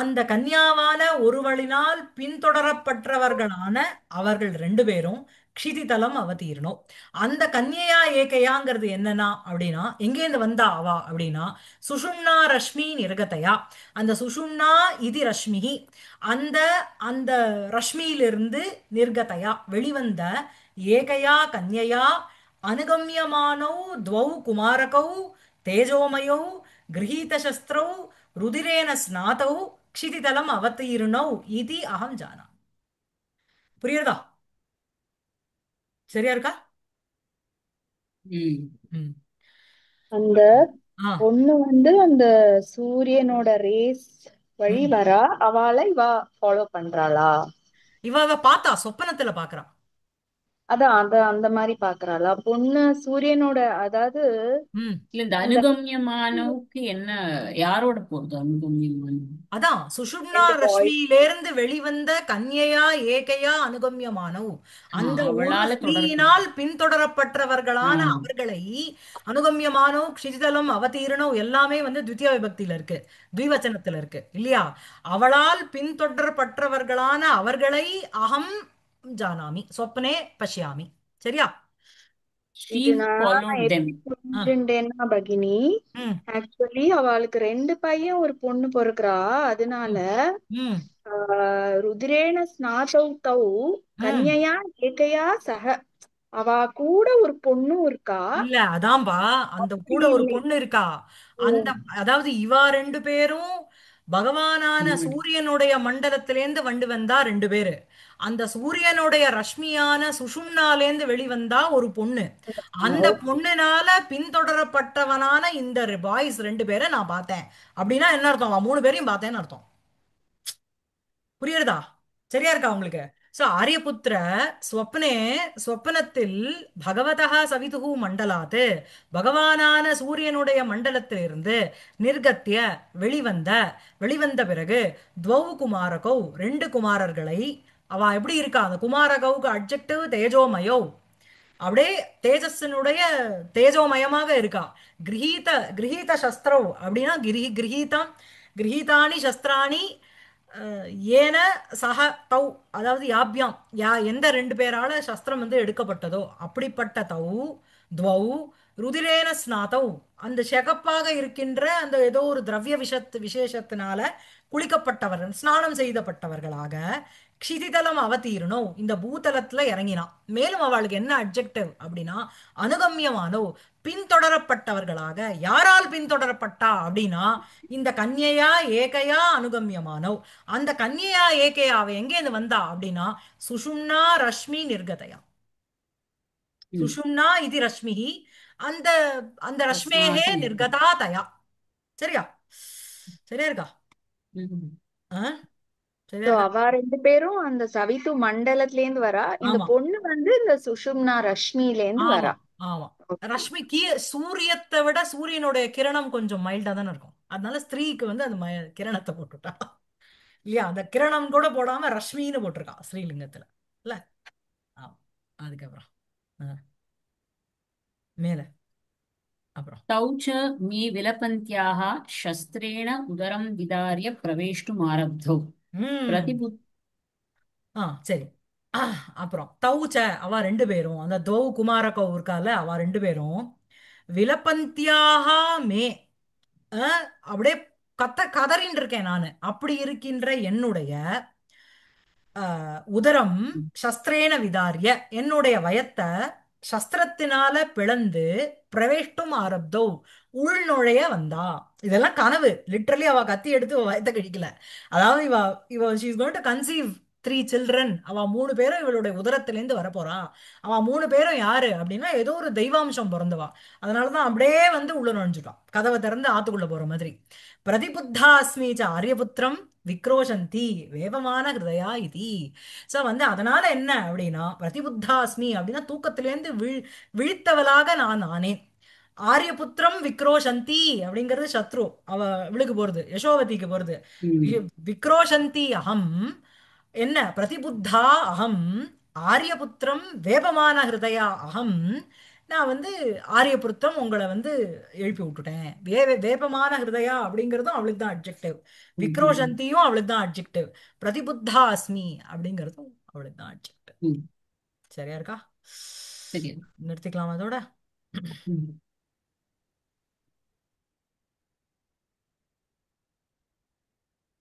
Speaker 1: அந்த கன்யாவான ஒருவளினால் பின்தொடரப்பட்டவர்களான அவர்கள் ரெண்டு பேரும் க்ஷிதிதலம் அவதீர்ணம். அந்த கன்யையா ஏகையாங்கிறது என்னன்னா அப்படின்னா எங்கேருந்து வந்தா அவா அப்படின்னா சுஷும்னா ரஷ்மி நிர்கதையா, அந்த சுஷும்னா இது ரஷ்மிஹி, அந்த அந்த ரஷ்மியிலிருந்து நிர்கதையா வெளிவந்த ஏகையா கன்யையா அனுகம்யமானௌ द्वौ कुमारकौ तेजोमयौ गृहीतशस्त्रौ रुधिरेण स्नातौ क्षितितलम् அவதீர்ணௌ इति अहं जानामि. புரியுறதா? சரியா இருக்கா?
Speaker 2: ம்.
Speaker 1: ம்.
Speaker 3: அந்த
Speaker 1: ஆ.
Speaker 3: பொண்ணு வந்து அந்த சூரியனோட ரேஸ் வழி
Speaker 1: ம்.
Speaker 3: வரா, அவளை இவ ஃபாலோ பண்றாளா?
Speaker 1: இவ பார்த்தா சொப்பனத்துல பாக்குறா.
Speaker 3: அதான் அந்த மாதிரி பாக்குறாளா பொண்ணு சூரியனோட? அதாவது
Speaker 1: ம்.
Speaker 2: இல்ல இந்த
Speaker 3: அந்த
Speaker 2: அனுகம்யமானவுக்கு என்ன, யாரோட போறது அனுகம்யமானவ்?
Speaker 1: அதான் சுஷும்னா
Speaker 3: ரெண்டு பாய்ஸ்.
Speaker 1: ரஷ்மியிலிருந்து வெளிவந்த கன்யையா ஏகையா அனுகம்யமானவ், அந்த ஒரு
Speaker 2: அவளால தொடரப்படும்.
Speaker 1: ஸ்திரீயினால் பின்தொடரப்பட்டவர்களான
Speaker 2: ஆஹ்
Speaker 1: அவர்களை அனுகம்யமானவ் க்ஷிதிதலம் அவதீர்ணவ் எல்லாமே வந்து த்விதியா விபக்தியில இருக்கு, த்விவச்சனத்துல இருக்கு இல்லையா? அவளால் பின்தொடரப்பட்டவர்களான அவர்களை அகம் ஜானாமி சொப்னே பஷ்யாமி. சரியா?
Speaker 2: she
Speaker 3: இது நான்
Speaker 2: followed them.
Speaker 3: எப்படி
Speaker 1: ஆ.
Speaker 3: புரிஞ்சுட்டேன்னா பகினி,
Speaker 1: ம்.
Speaker 3: ஆக்சுவலி அவளுக்கு ரெண்டு பையன் ஒரு பொண்ணு பிறக்கிறா. அதனால
Speaker 1: ம். ம்.
Speaker 3: ருதிரேன ஸ்நாதௌ தௌ
Speaker 1: ம்.
Speaker 3: கன்யையா ஏகையா சக, அவ கூட ஒரு பொண்ணும் இருக்கா.
Speaker 1: இல்ல அதான்பா, அந்த
Speaker 3: அப்படி
Speaker 1: கூட ஒரு
Speaker 3: இல்லை.
Speaker 1: பொண்ணு இருக்கா.
Speaker 3: ஓ,
Speaker 1: அந்த அதாவது இவா ரெண்டு பேரும் பகவானான
Speaker 2: முன்னாடி
Speaker 1: சூரியனுடைய மண்டலத்திலேந்து வண்டு வந்தா ரெண்டு பேரு, அந்த சூரியனுடைய ரஷ்மியான சுஷும்னாலேந்து வெளிவந்தா ஒரு பொண்ணு. அந்த
Speaker 3: ஓகே.
Speaker 1: பொண்ணுனால பின்தொடரப்பட்டவனான இந்த பாய்ஸ் ரெண்டு பேரை நான் பார்த்தேன். அப்படின்னா என்ன அர்த்தம்? அவன் மூணு பேரையும் பார்த்தேன்னு அர்த்தம். புரியுறதா? சரியா இருக்கா உங்களுக்கு? சோ ஆரியபுத்திர ஸ்வப்னே, ஸ்வப்னத்தில் பகவதः சவிதுஹு மண்டலாத், பகவானான சூரியனுடைய மண்டலத்திலிருந்து நிர்கத்திய வெளிவந்த, வெளிவந்த பிறகு துவௌ குமாரகௌ ரெண்டு குமாரர்களை, அவ எப்படி இருக்கா அந்த குமாரகௌக்கு அட்ஜெக்டிவ் தேஜோமயோ, அப்படியே தேஜஸினுடைய தேஜோமயமாக இருக்கா. கிரகீத கிரகீத சஸ்திரோ அப்படின்னா கிரகீதம் கிரகீதானி சஸ்திராணி ஏன சக தௌ, அதாவது யாப்யாம் எந்த ரெண்டு பேரால சஸ்திரம் வந்து எடுக்கப்பட்டதோ அப்படிப்பட்ட தௌ துவௌ ருதிரேன ஸ்நாதௌ, அந்த செகப்பாக இருக்கின்ற அந்த ஏதோ ஒரு திரவிய விசேஷத்தினால குளிக்கப்பட்டவர்கள் ஸ்நானம் செய்தப்பட்டவர்களாக க்ஷிதிதலம் அவதீர்ணோ இந்த பூதலத்துல இறங்கினான். மேலும் அவளுக்கு என்ன அட்ஜெக்டிவ் அப்படின்னா அனுகம்யமானோ பின்தொடரப்பட்டவர்களாக. யாரால் பின்தொடரப்பட்டா அப்படின்னா இந்த கன்யையா ஏகையா அனுகம்யமானோ, அந்த கன்யையா ஏகையா அவ எங்கேருந்து வந்தா அப்படின்னா சுஷும்னா ரஷ்மி நிர்கதையா.
Speaker 2: ம்.
Speaker 1: சுஷும்னா இது ரஷ்மிஹி, அந்த அந்த ரஷ்மேஹே
Speaker 2: தஸ்மாத்
Speaker 1: நிர்கதா தயா. சரியா? சரியா இருக்கா?
Speaker 2: ம்.
Speaker 1: ஆ? சரியா
Speaker 3: சோ
Speaker 1: இருக்கா?
Speaker 3: அவ ரெண்டு பேரும் அந்த சவித்து மண்டலத்துல இருந்து வரா, இந்த
Speaker 1: ஆமா
Speaker 3: பொண்ணு வந்து இந்த சுஷும்னா ரஷ்மியில இருந்து
Speaker 1: ஆமா
Speaker 3: வரா.
Speaker 1: ஆமா.
Speaker 3: ஓகே.
Speaker 1: ரஷ்மி சூரியத்தை விட சூரியனுடைய கிரணம் கொஞ்சம் மைல்டா தானே இருக்கும். அதனால ஸ்திரீக்கு வந்து அந்த கிரணத்தை போட்டுட்டா இல்லையா? அந்த கிரணம் கூட போடாம ரஷ்மின்னு போட்டிருக்கா ஸ்ரீலிங்கத்துல இல்ல. ஆமா. அதுக்கப்புறம் ஆ, மேல அப்புறம்
Speaker 2: तौ च मे विलपन्त्याः शस्त्रेण उदरं विदार्य प्रवेष्टुमारब्धौ
Speaker 1: ம்
Speaker 2: प्रतिबुद्ध
Speaker 1: சரி. ஆ, அப்புறம் தௌச்ச அவ ரெண்டு பேரும், அந்த தௌ குமாரகோ இருக்கால, அவ ரெண்டு பேரும் விலப்பந்தியாக மே, அப்படியே கதறின்னு இருக்கேன் நானு. அப்படி இருக்கின்ற என்னுடைய உதரம் சஸ்திரேன விதாரிய, என்னுடைய வயத்தை சஸ்திரத்தினால பிளந்து பிரவேஷ்டும் ஆரப்தோ, உள் நுழைய வந்தா. இதெல்லாம் கனவு. லிட்ரலி அவ கத்தி எடுத்து அவ வயத்தை கடிக்கல. அதாவது இவ இவ she is going to conceive 3 children. அவ 3 பேரும் இவளுடைய உதரத்திலேருந்து வரப்போறா. அவ 3 பேரும் யாரு அப்படின்னா ஏதோ ஒரு தெய்வாம்சம் பிறந்தவா. அதனாலதான் அப்படியே வந்து உள்ள நுழைஞ்சுட்டான், கதவை திறந்து ஆத்துக்குள்ள போற மாதிரி. பிரதிபுத்தாஸ்மி ச ஆரியபுத்திரம் விக்ரோஷந்தி வேபமான ஹிருதயா இதி. ஸோ வந்து அதனால என்ன அப்படின்னா, பிரதிபுத்தாஸ்மி அப்படின்னா தூக்கத்திலேருந்து விழித்தவளாக நான் ஆனேன். ஆரியபுத்திரம் விக்ரோஷந்தி அப்படிங்கிறது சத்ரு, அவ இவளுக்கு போறது, யசோவதிக்கு போறது. விக்ரோஷந்தி அகம், என்ன பிரதிபுத்தா அகம், ஆரியபுத்திரம் வேபமான ஹிருதயா அகம். நான் வந்து ஆரியபுத்திரம் உங்களை வந்து எழுப்பி விட்டுட்டேன். வேபமான ஹிருதயா அப்படிங்கிறதும் அவளுக்கு தான் அட்ஜெக்டிவ், விக்ரோஷந்தியும் அவளுக்கு தான் அட்ஜெக்டிவ், பிரதிபுத்தா அஸ்மி அப்படிங்கிறதும் அவளுக்கு தான் அட்ஜெக்டிவ். சரியா இருக்கா?
Speaker 2: சரி.
Speaker 1: நிறுத்திக்கலாம் அதோட.